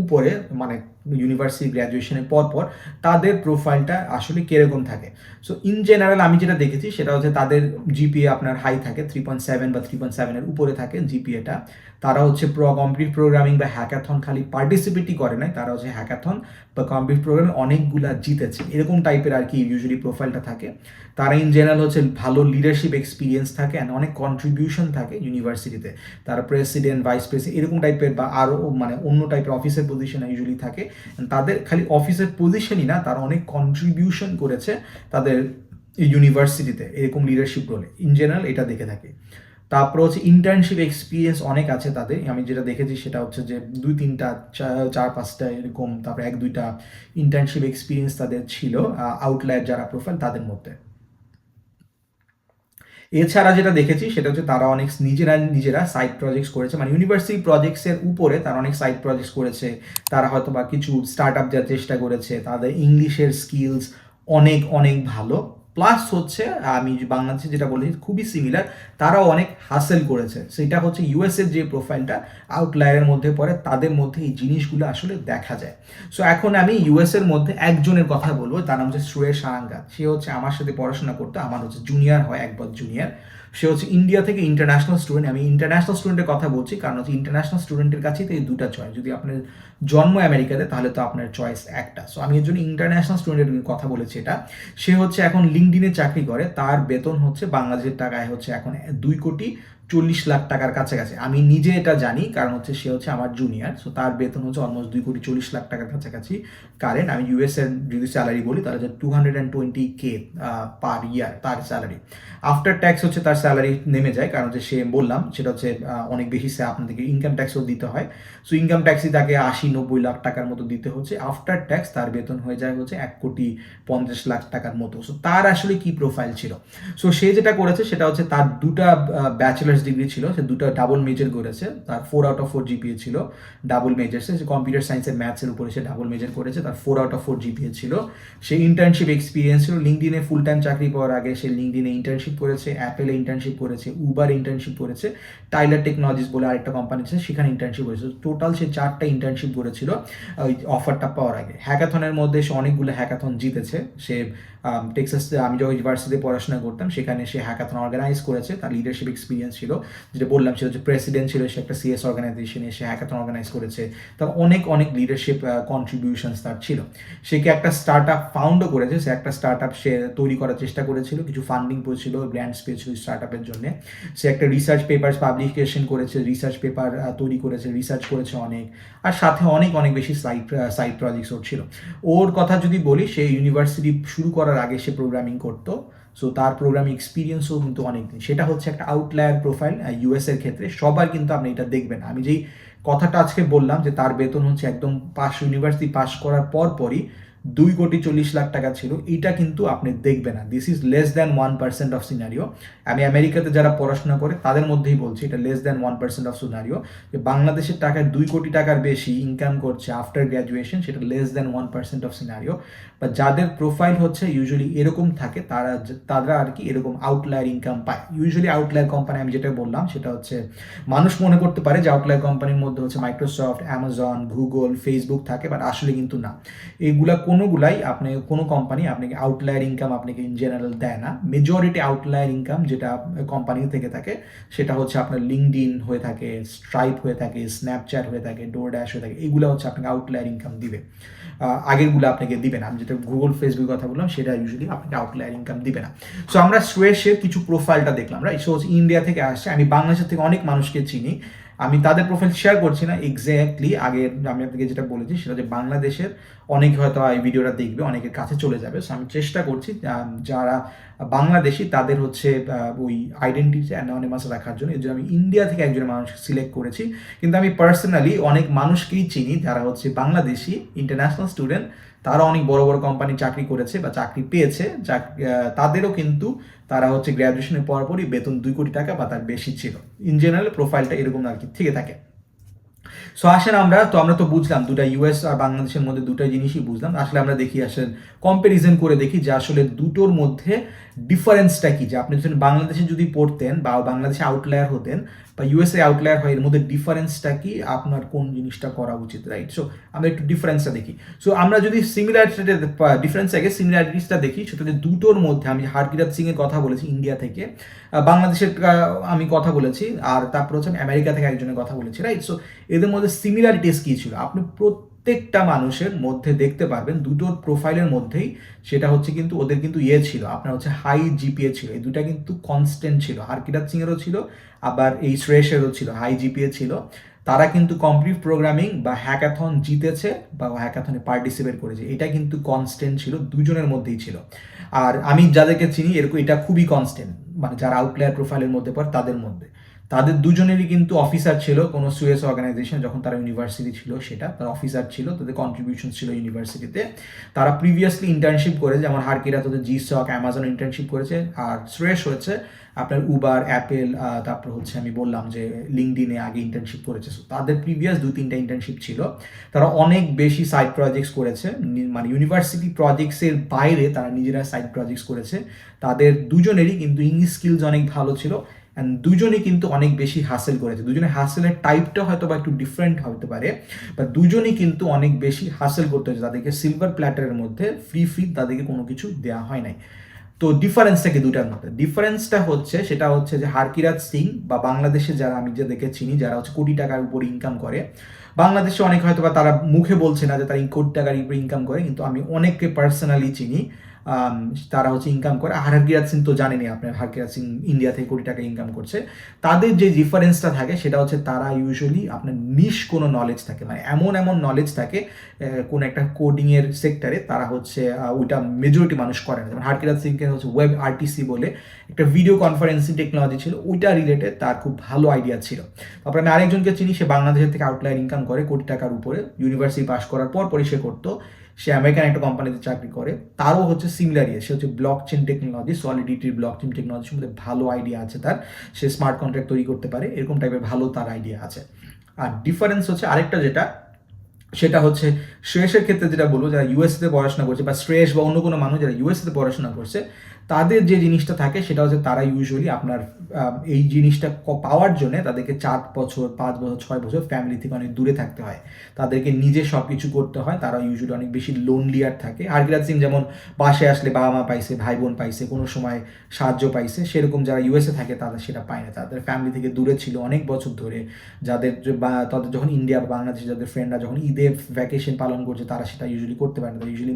উপরে, মানে ইউনিভার্সিটি গ্র্যাজুয়েশনের পর তাদের প্রোফাইলটা আসলে কিরকম থাকে। সো ইন জেনারেল আমি যেটা দেখেছি সেটা হচ্ছে তাদের জিপিএ আপনার হাই থাকে, 3.7 বা 3.7 উপরে থাকে জিপিএটা। তারা হচ্ছে কমপ্লিট প্রোগ্রামিং বা হ্যাকাথন খালি পার্টিসিপেটই করে নাই, তারা হচ্ছে হ্যাকাথন বা কমপ্লিট প্রোগ্রামিং অনেকগুলা জিতেছে, এরকম টাইপের আর কি ইউজুয়ালি প্রোফাইলটা থাকে। তারা ইন জেনারেল হচ্ছে ভালো লিডারশিপ এক্সপিরিয়েন্স থাকে, অ্যান্ড অনেক কন্ট্রিবিউশন থাকে ইউনিভার্সিটিতে। তারা প্রেসিডেন্ট, ভাইস প্রেসিডেন্ট এরকম টাইপের বা আরও মানে অন্য টাইপের অফিসের পজিশনে ইউজুয়ালি থাকে। তাদের খালি অফিসের পজিশনই না, তারা অনেক কন্ট্রিবিউশন করেছে তাদের ইউনিভার্সিটিতে, এরকম লিডারশিপ রোলে ইন জেনারেল এটা দেখে থাকে। তারপর হচ্ছে ইন্টার্নশিপ এক্সপিরিয়েন্স অনেক আছে তাদের, আমি যেটা দেখেছি সেটা হচ্ছে যে 2-3টা 4-5টা এরকম, তারপর 1-2টা ইন্টার্নশিপ এক্সপিরিয়েন্স তাদের ছিল আউটলায়ার যারা প্রোফাইল তাদের মধ্যে। এছাড়া যেটা দেখেছি সেটা হচ্ছে তারা অনেক নিজেরা সাইড প্রজেক্টস করেছে, মানে ইউনিভার্সিটি প্রজেক্টসের উপরে তারা অনেক সাইড প্রজেক্টস করেছে। তারা হয়তো বা কিছু স্টার্ট আপ যাওয়ার চেষ্টা করেছে, তাদের ইংলিশের স্কিলস অনেক অনেক ভালো, প্লাস হচ্ছে আমি বাংলাদেশে যেটা বলেছি খুবই সিমিলার, তারাও অনেক হাসেল করেছে। সেটা হচ্ছে ইউএসের যে প্রোফাইলটা আউটলায়ারের মধ্যে পড়ে, তাদের মধ্যে এই জিনিসগুলো আসলে দেখা যায়। সো এখন আমি ইউএসের মধ্যে একজনের কথা বলবো, তার নাম হচ্ছে শ্রেয়স আরাঙ্গাত। সে হচ্ছে আমার সাথে পড়াশোনা করতো, আমার হচ্ছে জুনিয়র হয়, 1 বছর জুনিয়র। সে হচ্ছে ইন্ডিয়া থেকে ইন্টারন্যাশনাল স্টুডেন্ট। আমি ইন্টারন্যাশনাল স্টুডেন্টের কথা বলছি কারণ হচ্ছে ইন্টারন্যাশনাল স্টুডেন্টের কাছেই তো এই দুটা চয়েস, যদি আপনার জন্ম আমেরিকাতে তাহলে তো আপনার চয়েস একটা। সো আমি এর জন্য ইন্টারন্যাশনাল স্টুডেন্টের কথা বলেছি এটা। সে হচ্ছে এখন লিঙ্কডইনে চাকরি করে, তার বেতন হচ্ছে বাংলাদেশের টাকায় হচ্ছে এখন 40 লাখ টাকার কাছাকাছি। আমি নিজে এটা জানি, কারণ হচ্ছে সে হচ্ছে আমার জুনিয়র। সো তার বেতন হচ্ছে অলমোস্ট 2,40,00,000 টাকার কাছাকাছি। কারেন্ট আমি ইউএস এর যদি স্যালারি বলি তাহলে হচ্ছে 220K পার ইয়ার তার স্যালারি। আফটার ট্যাক্স হচ্ছে তার স্যালারি নেমে যায়, কারণ হচ্ছে সে বললাম সেটা হচ্ছে অনেক বেশি আপনাদেরকে ইনকাম ট্যাক্সও দিতে হয়। সো ইনকাম ট্যাক্সই তাকে 80-90 লাখ টাকার মতো দিতে হচ্ছে। আফটার ট্যাক্স তার বেতন হয়ে যায় হচ্ছে 1,50,00,000 টাকার মতো। সো তার আসলে কি প্রোফাইল ছিল? সো সে যেটা করেছে সেটা হচ্ছে তার দুটা ব্যাচেলার্স ডিগ্রি ছিল, সে দুটা ডাবল মেজর করেছে, তার 4/4 জিপিএ ছিল ডাবল মেজর্সে। সে কম্পিউটার সায়েন্সের ম্যাথসের উপরে সে ডাবল মেজর করেছে, তার 4/4 জিপিএ ছিল। সে ইন্টার্নশিপ এক্সপিরিয়েন্স ছিল, লিঙ্কডিনে ফুল টাইম চাকরি পাওয়ার আগে সে লিঙ্কডিনে ইন্টার্নশিপ করেছে, অ্যাপেলে ইন্টার্নশিপ করেছে, উবার ইন্টার্নশিপ করেছে, টাইলার টেকনোলজিস বলে আরেকটা কোম্পানি আছে সেখানে ইন্টার্নশিপ করেছে। টোটাল সে 4টা ইন্টার্নশিপ করেছিল ওই অফারটা পাওয়ার আগে। হ্যাকাথনের মধ্যে সে অনেকগুলো হ্যাকাথন জিতেছে। সে টেক্সাস, আমি যখন ইউনিভার্সিটিতে পড়াশোনা করতাম সেখানে সে হ্যাকাথন অর্গানাইজ করেছে, তার লিডারশিপ এক্সপিরিয়েন্স ছিল। যেটা বললাম সে হচ্ছে প্রেসিডেন্ট ছিল, সে একটা সিএস অর্গানাইজেশনে সে হ্যাকাথন অর্গানাইজ করেছে। তার অনেক অনেক লিডারশিপ কন্ট্রিবিউশনস তার ছিল। সে কি একটা স্টার্ট আপ ফাউন্ডও করেছে, সে একটা স্টার্ট আপ সে তৈরি করার চেষ্টা করেছিল, কিছু ফান্ডিং পেয়েছিল, গ্র্যান্টস পেয়েছিল স্টার্ট আপের জন্য। সে একটা রিসার্চ পেপার পাবলিকেশন করেছে, রিসার্চ পেপার তৈরি করেছে, রিসার্চ করেছে অনেক, আর সাথে অনেক অনেক বেশি সাইড প্রজেক্টস ওর ছিল। ওর কথা যদি বলি, সে ইউনিভার্সিটি শুরু করার আগে সে প্রোগ্রামিং করতো। সো তার প্রোগ্রামিং এক্সপিরিয়েন্সও কিন্তু অনেক দিন। সেটা হচ্ছে একটা আউটলায়ার প্রোফাইল ইউএস এর ক্ষেত্রে। সবার কিন্তু আপনি এটা দেখবেন। আমি যেই কথাটা আজকে বললাম যে তার বেতন হচ্ছে একদম ইউনিভার্সিটি পাস করার পরই 2,40,00,000 টাকা ছিল, এটা কিন্তু আপনি দেখবেন না। This is less than 1% of scenario. আমি আমেরিকাতে যারা পড়াশোনা করে তাদের মধ্যেই বলছি, এটা লেস দ্যান 1% অফ সিনারিও। যে বাংলাদেশের টাকায় 2 কোটি টাকার বেশি ইনকাম করছে আফটার গ্র্যাজুয়েশন, সেটা লেস দ্যান 1% অফ সিনারিও। বা যাদের প্রোফাইল হচ্ছে ইউজুয়ালি এরকম থাকে, তারা আর কি এরকম আউটলায়ার ইনকাম পায়। ইউজুয়ালি আউটলায়ার কোম্পানি আমি যেটা বললাম সেটা হচ্ছে, মানুষ মনে করতে পারে যে আউটলায়ার কোম্পানির মধ্যে হচ্ছে মাইক্রোসফট, অ্যামাজন, গুগল, ফেসবুক থাকে, বাট আসলে কিন্তু না। এইগুলা কোনোগুলাই আপনি কোনো কোম্পানি আপনাকে আউটলায়ার ইনকাম আপনাকে ইন জেনারেল দেয় না। মেজরিটি আউটলায়ার ইনকাম যেটা কোম্পানি থেকে থাকে সেটা হচ্ছে আপনার লিঙ্কডইন হয়ে থাকে, স্ট্রাইপ হয়ে থাকে, স্ন্যাপচ্যাট হয়ে থাকে, ডোরড্যাশ হয়ে থাকে। এগুলো হচ্ছে আপনাকে আউটলায়ার ইনকাম দিবে, আগেরগুলো আপনাকে দিবে না। আমি যেটা গুগল, ফেসবুক কথা বললাম সেটা ইউজুয়ালি আপনাকে আউটলায়ার ইনকাম দিবে না। সো আমরা সুয়েশের কিছু প্রোফাইলটা দেখলাম, রাইট? সো ইন্ডিয়া থেকে আসছে, আমি বাংলাদেশের থেকে অনেক মানুষকে চিনি, আমি তাদের প্রোফাইল শেয়ার করছি না এক্স্যাক্টলি। আগে আমি আপনাকে যেটা বলেছি সেটা হচ্ছে বাংলাদেশের অনেকে হয়তো এই ভিডিওটা দেখবে, অনেকের কাছে চলে যাবে। সো আমি চেষ্টা করছি যারা বাংলাদেশি তাদের হচ্ছে ওই আইডেন্টিটি অ্যানোনিমাস রাখার জন্য। এর জন্য আমি ইন্ডিয়া থেকে একজন মানুষকে সিলেক্ট করেছি। কিন্তু আমি পার্সোনালি অনেক মানুষকেই চিনি যারা হচ্ছে বাংলাদেশি ইন্টারন্যাশনাল স্টুডেন্ট, তারা অনেক বড় বড় কোম্পানি চাকরি করেছে বা চাকরি পেয়েছে, তাদেরও কিন্তু তারা হচ্ছে গ্র্যাজুয়েশনের পরপরই বেতন 2 কোটি টাকা বা তার বেশি ছিল। ইন জেনারেল প্রোফাইলটা এরকম আর কি থেকে থাকে। সো আসেন আমরা তো বুঝলাম দুটা ইউএস আর বাংলাদেশের মধ্যে দুটো জিনিসই বুঝলাম। আসলে আমরা দেখি, আসলে কম্প্যারিজন করে দেখি যে আসলে দুটোর মধ্যে ডিফারেন্সটা কি। যে আপনি যদি বাংলাদেশে যদি পড়তেন বা বাংলাদেশে আউটলায়ার হতেন বা ইউএসএ আউটলায়ার হয়, এর মধ্যে ডিফারেন্সটা কি, আপনার কোন জিনিসটা করা উচিত, রাইট? সো আমরা একটু ডিফারেন্সটা দেখি। সো আমরা যদি সিমিলারিটিসটা দেখি, সেটা দুটোর মধ্যে আমি হারকিরাত সিং এর কথা বলেছি ইন্ডিয়া থেকে, বাংলাদেশের আমি কথা বলেছি, আর তারপর হচ্ছে আমি আমেরিকা থেকে একজনের কথা বলেছি, রাইট? সো এদের মধ্যে সিমিলারিটিস কি ছিল আপনি প্রত্যেকটা মানুষের মধ্যে দেখতে পারবেন, দুটোর প্রোফাইলের মধ্যেই। সেটা হচ্ছে কিন্তু ওদের কিন্তু ছিল, আপনার হচ্ছে হাই জিপিএ ছিল। এই দুটা কিন্তু কনস্ট্যান্ট ছিল, হারকিরাত সিং এরও ছিল, আবার এই শ্রেয়েশেরও ছিল, হাই জিপিএ ছিল। তারা কিন্তু কমপ্লিট প্রোগ্রামিং বা হ্যাকাথন জিতেছে বা হ্যাকাথনে পার্টিসিপেট করেছে, এটা কিন্তু কনস্ট্যান্ট ছিল, দুজনের মধ্যেই ছিল। আর আমি যাদেরকে চিনি এরকম, এটা খুবই কনস্ট্যান্ট, মানে যারা আউটলায়ার প্রোফাইলের মধ্যে পড়ে তাদের দুজনেরই কিন্তু অফিসার ছিল কোনো সুয়েস অর্গানাইজেশন, যখন তারা ইউনিভার্সিটি ছিল সেটা তার অফিসার ছিল, তাদের কন্ট্রিবিউশন ছিল ইউনিভার্সিটিতে। তারা প্রিভিয়াসলি ইন্টার্নশিপ করেছে, যেমন হারকিরা তাদের জিস্টক, অ্যামাজন ইন্টার্নশিপ করেছে, আর শ্রেয়স হয়েছে আপনার উবার, অ্যাপেল, তারপর হচ্ছে আমি বললাম যে লিঙ্কডিনে আগে ইন্টার্নশিপ করেছে। তাদের প্রিভিয়াস 2-3টা ইন্টার্নশিপ ছিল। তারা অনেক বেশি সাইড প্রজেক্টস করেছে, মানে ইউনিভার্সিটি প্রজেক্টসের বাইরে তারা নিজেরা সাইড প্রজেক্টস করেছে। তাদের দুজনেরই কিন্তু ইংলিশ স্কিলস অনেক ভালো ছিল, অ্যান্ড দুজনেই কিন্তু অনেক বেশি হাসেল করেছে। দুজনে হাসেলের টাইপটা হয়তো বা একটু ডিফারেন্ট হতে পারে, বা দুজনেই কিন্তু অনেক বেশি হাসেল করতে হয়েছে। তাদেরকে সিলভার প্ল্যাটারের মধ্যে ফ্রি তাদেরকে কোনো কিছু দেওয়া হয় নাই। তো ডিফারেন্সটা কি দুটার মধ্যে? ডিফারেন্সটা হচ্ছে সেটা হচ্ছে যে হারকিরাত সিং বা বাংলাদেশে যারা আমি যাদেরকে চিনি, যারা হচ্ছে কোটি টাকার উপর ইনকাম করে, বাংলাদেশে অনেক হয়তো বা তারা মুখে বলছে না যে তারা কোটি টাকার উপর ইনকাম করে, কিন্তু আমি অনেককে পার্সোনালি চিনি তারা হচ্ছে ইনকাম করে। হারকিরাত সিং তো জানেনই আপনার, হারকিরাত সিং ইন্ডিয়া থেকে কোটি টাকা ইনকাম করছে। তাদের যে ডিফারেন্সটা থাকে সেটা হচ্ছে তারা ইউজুয়ালি আপনার নিশ কোনো নলেজ থাকে, মানে এমন এমন নলেজ থাকে কোন একটা কোডিংয়ের সেক্টরে, তারা হচ্ছে ওইটা মেজরিটি মানুষ করে না। যেমন হারকিরাত সিংকে হচ্ছে ওয়েব আরটিসি বলে একটা ভিডিও কনফারেন্সিং টেকনোলজি ছিল, ওইটা রিলেটেড তার খুব ভালো আইডিয়া ছিল। তারপরে আমি আরেকজনকে চিনি, সে বাংলাদেশের থেকে আউটলাইন ইনকাম করে কোটি টাকার উপরে, ইউনিভার্সিটি পাস করার পরই সে করতো, সে আমেরিকান একটা কোম্পানিতে চাকরি করে। তারও হচ্ছে সিমিলার সে হচ্ছে ব্লক চেন টেকনোলজি, সলিডিটির ব্লক চেন টেকনোলজির মধ্যে ভালো আইডিয়া আছে তার, সে স্মার্ট কন্ট্রাক্ট তৈরি করতে পারে, এরকম টাইপের ভালো তার আইডিয়া আছে। আর ডিফারেন্স হচ্ছে আরেকটা যেটা, সেটা হচ্ছে শ্রেয়সের ক্ষেত্রে যেটা বলবো, যারা ইউএসএতে পড়াশোনা করছে, বা শ্রেয়স বা অন্য কোনো মানুষ যারা ইউএসএতে পড়াশোনা করছে, তাদের যে জিনিসটা থাকে সেটা হচ্ছে তারা ইউজুয়ালি আপনার এই জিনিসটা পাওয়ার জন্য তাদেরকে 4 বছর 5 বছর 6 বছর ফ্যামিলি থেকে অনেক দূরে থাকতে হয়, তাদেরকে নিজে সব কিছু করতে হয়, তারা ইউজুয়ালি অনেক বেশি লোনলিয়ার থাকে। হারকিরাত সিং যেমন বাসে আসলে বাবা মা পাইছে, ভাই বোন পাইছে, কোনো সময় সাহায্য পাইছে, সেরকম যারা ইউএসএ থাকে তারা সেটা পায় না, তাদের ফ্যামিলি থেকে দূরে ছিল অনেক বছর ধরে। যাদের তাদের যখন ইন্ডিয়া বা বাংলাদেশে যাদের ফ্রেন্ডরা যখন ঈদে ভ্যাকেশন পালন করছে, তারা সেটা ইউজুয়ালি করতে পারে না, তারা ইউজুয়ালি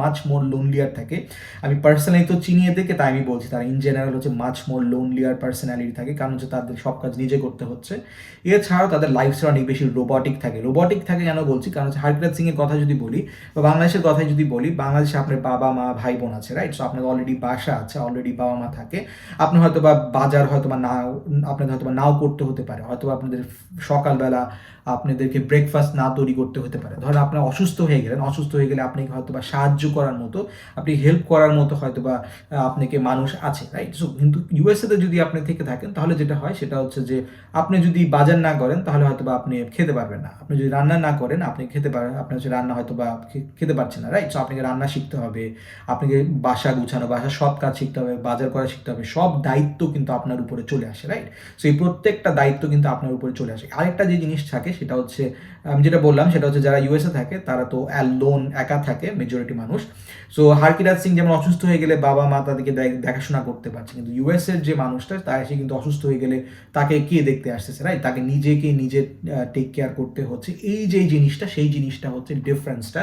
মাচ মোর লোনলিয়ার থাকে। আমি পার্সোনালি তো চিনি এদেরকে, তাই আমি বলছি তারা ইন জেনারেল হচ্ছে মাচ মোর লোনলিয়ার পার্সোনালিটি থাকে, কারণ হচ্ছে তাদের সব কাজ নিজে করতে হচ্ছে। এছাড়াও তাদের লাইফস্টাইল অনেক বেশি রোবটিক থাকে কেন বলছি, কারণ হচ্ছে হারকিরাত সিং এর কথা যদি বলি বা বাংলাদেশের কথা যদি বলি, বাংলাদেশে আপনার বাবা মা ভাই বোন আছে, রাইট? সো আপনার অলরেডি বাসা আছে, অলরেডি বাবা মা থাকে, আপনি হয়তো বা বাজার হয়তো বা নাও, আপনাদের হয়তো বা নাও করতে হতে পারে, হয়তো আপনাদের সকালবেলা আপনাদেরকে ব্রেকফাস্ট না তৈরি করতে হতে পারে। ধরেন আপনার অসুস্থ হয়ে গেলে আপনাকে হয়তো বা সাহায্য করার মতো, আপনি হেল্প করার মতো হয়তো বা আপনাকে মানুষ আছে, রাইট? সো কিন্তু ইউএসএতে যদি আপনি থেকে থাকেন, তাহলে যেটা হয় সেটা হচ্ছে যে আপনি যদি বাজার না করেন তাহলে হয়তো বা আপনি খেতে পারবেন না, আপনি যদি রান্না না করেন আপনি খেতে পারেন, আপনি হচ্ছে রান্না হয়তো বা খেতে পারছেন না, রাইট? সো আপনাকে রান্না শিখতে হবে, আপনাকে বাসা গুছানো, বাসার সব কাজ শিখতে হবে, বাজার করা শিখতে হবে, সব দায়িত্ব কিন্তু আপনার উপরে চলে আসে, রাইট? সো এই প্রত্যেকটা দায়িত্ব কিন্তু আপনার উপরে চলে আসে। আরেকটা যে জিনিস থাকে সেটা হচ্ছে, আমি যেটা বললাম সেটা হচ্ছে যারা ইউএসএ থাকে তারা তো অ্যালোন, একা থাকে মেজরিটি মানুষ। সো হারকিরাত সিং যেমন অসুস্থ হয়ে গেলে বাবা মা তাদেরকে দেখাশোনা করতে পারছে, কিন্তু ইউএসএর যে মানুষটা তার সে কিন্তু অসুস্থ হয়ে গেলে তাকে কে দেখতে আসতেছে, রাইট? তাকে নিজে টেক কেয়ার করতে হচ্ছে। এই যে জিনিসটা, সেই জিনিসটা হচ্ছে ডিফারেন্সটা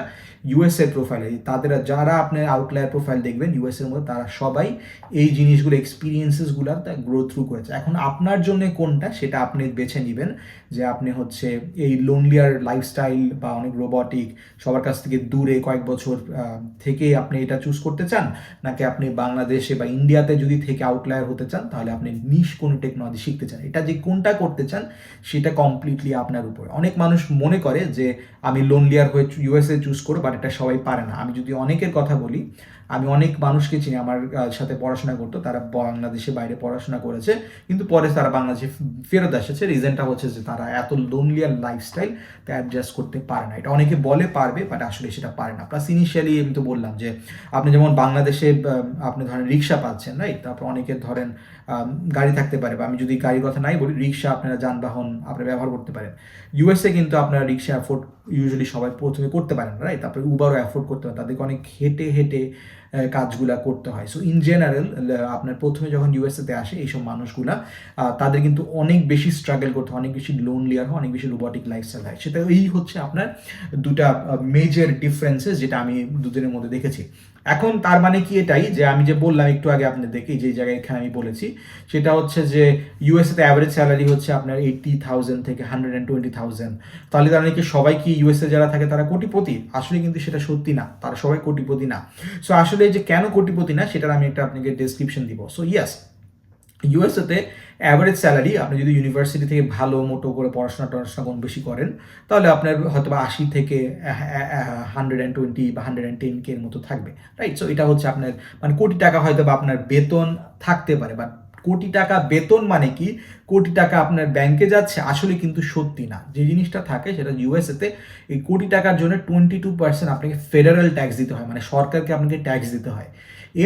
ইউএসএ প্রোফাইলে। তাদের যারা আপনার আউটলায়ার প্রোফাইল দেখবেন ইউএসএর মধ্যে, তারা সবাই এই জিনিসগুলো এক্সপিরিয়েন্সেসগুলো গ্রো থ্রু করেছে। এখন আপনার জন্য কোনটা সেটা আপনি বেছে নেবেন, যে আপনি হচ্ছে এই লোনলিয়ার লাইফস্টাইল বা অনেক রোবটিক, সবার কাছ থেকে দূরে কয়েক বছর থেকে আপনি এটা চুজ করতে চান, নাকি আপনি বাংলাদেশে বা ইন্ডিয়াতে যদি থেকে আউটলায়ার হতে চান, তাহলে আপনি নিশ কোনো টেকনোলজি শিখতে চান। এটা যে কোনটা করতে চান সেটা কমপ্লিটলি আপনার উপর। অনেক মানুষ মনে করে যে আমি লোনলিয়ার হয়ে ইউএসএ চুজ করবো, বাট এটা সবাই পারে না। আমি যদি অনেকের কথা বলি, আমি অনেক মানুষকে চিনি আমার সাথে পড়াশোনা করতো, তারা বাংলাদেশে বাইরে পড়াশোনা করেছে, কিন্তু পরে তারা বাংলাদেশে ফেরত এসেছে। রিজনটা হচ্ছে যে তারা এত লোনলিয়ার লাইফস্টাইল তা অ্যাডজাস্ট করতে পারে না। এটা অনেকে বলে পারবে, বাট আসলে সেটা পারে না। প্লাস ইনিশিয়ালি আমি তো বললাম যে আপনি যেমন বাংলাদেশে আপনি ধরেন রিক্সা পাচ্ছেন, রাইট? তারপর অনেকের ধরেন গাড়ি থাকতে পারে, বা আমি যদি গাড়ির কথা নাই বলি, রিক্সা আপনারা যানবাহন আপনারা ব্যবহার করতে পারেন। ইউএসএ কিন্তু আপনারা রিক্সা অ্যাফোর্ড ইউজুয়ালি সবাই প্রথমে করতে পারেন, রাইট? তারপরে উবারও অ্যাফোর্ড করতে পারেন, তাদেরকে অনেক হেঁটে হেঁটে কাজগুলা করতে হয়। সো ইন জেনারেল আপনার প্রথমে যখন ইউএসএতে আসে এইসব মানুষগুলা, তাদের কিন্তু অনেক বেশি স্ট্রাগল করতে হয়, অনেক বেশি লোনলিয়ার হয়, অনেক বেশি রোবটিক লাইফস্টাইল হয়। সেটা এই হচ্ছে আপনার দুটা মেজর ডিফারেন্সেস যেটা আমি দুজনের মধ্যে দেখেছি। এখন তার মানে কি এটাই যে আমি যে বললাম একটু আগে আপনাদেরকে, যে জায়গায় এখানে আমি বলেছি সেটা হচ্ছে যে ইউএসএতে অ্যাভারেজ স্যালারি হচ্ছে আপনার 80,000 থেকে 120,000। তাহলে তারা নাকি সবাই কি ইউএসএ যারা থাকে তারা কোটিপতি? আসলে কিন্তু সেটা সত্যি না, তারা সবাই কোটিপতি না। সো আসলে যে কেন কোটিপতি না সেটার আমি একটা আপনাকে ডেসক্রিপশন দিব। সো ইয়াস, ইউএসএতে অ্যাভারেজ স্যালারি, আপনি যদি ইউনিভার্সিটি থেকে ভালো মোটো করে পড়াশোনা কম বেশি করেন, তাহলে আপনার হয়তো বা 80 থেকে 120 বা 110K এর মতো থাকবে, রাইট? সো এটা হচ্ছে আপনার মানে কোটি টাকা হয়তো বা আপনার বেতন থাকতে পারে, বাট কোটি টাকা বেতন মানে কি কোটি টাকা আপনার ব্যাংকে যাচ্ছে? আসলে কিন্তু সত্যি না। যে জিনিসটা থাকে সেটা ইউএসএতে এই কোটি টাকার জন্য 22% আপনাকে ফেডারেল ট্যাক্স দিতে হয়, মানে সরকারকে আপনাকে ট্যাক্স দিতে হয়।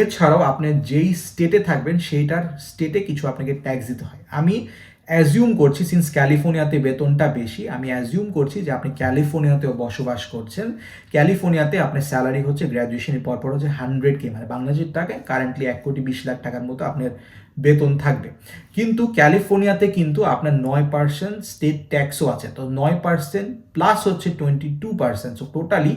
এছাড়াও আপনি যেই স্টেটে থাকবেন সেইটার স্টেটে কিছু আপনাকে ট্যাক্স দিতে হয়। আমি অ্যাজিউম করছি, সিন্স ক্যালিফোর্নিয়াতে বেতনটা বেশি, আমি অ্যাজিউম করছি যে আপনি ক্যালিফোর্নিয়াতেও বসবাস করছেন। ক্যালিফোর্নিয়াতে আপনার স্যালারি হচ্ছে গ্র্যাজুয়েশনের পরপর হচ্ছে 100K, মানে বাংলাদেশের টাকায় কারেন্টলি 1,20,00,000 টাকার মতো আপনার বেতন থাকবে। কিন্তু ক্যালিফোর্নিয়াতে কিন্তু আপনার 9% স্টেট ট্যাক্সও আছে, তো 9% প্লাস হচ্ছে 22%, সো টোটালি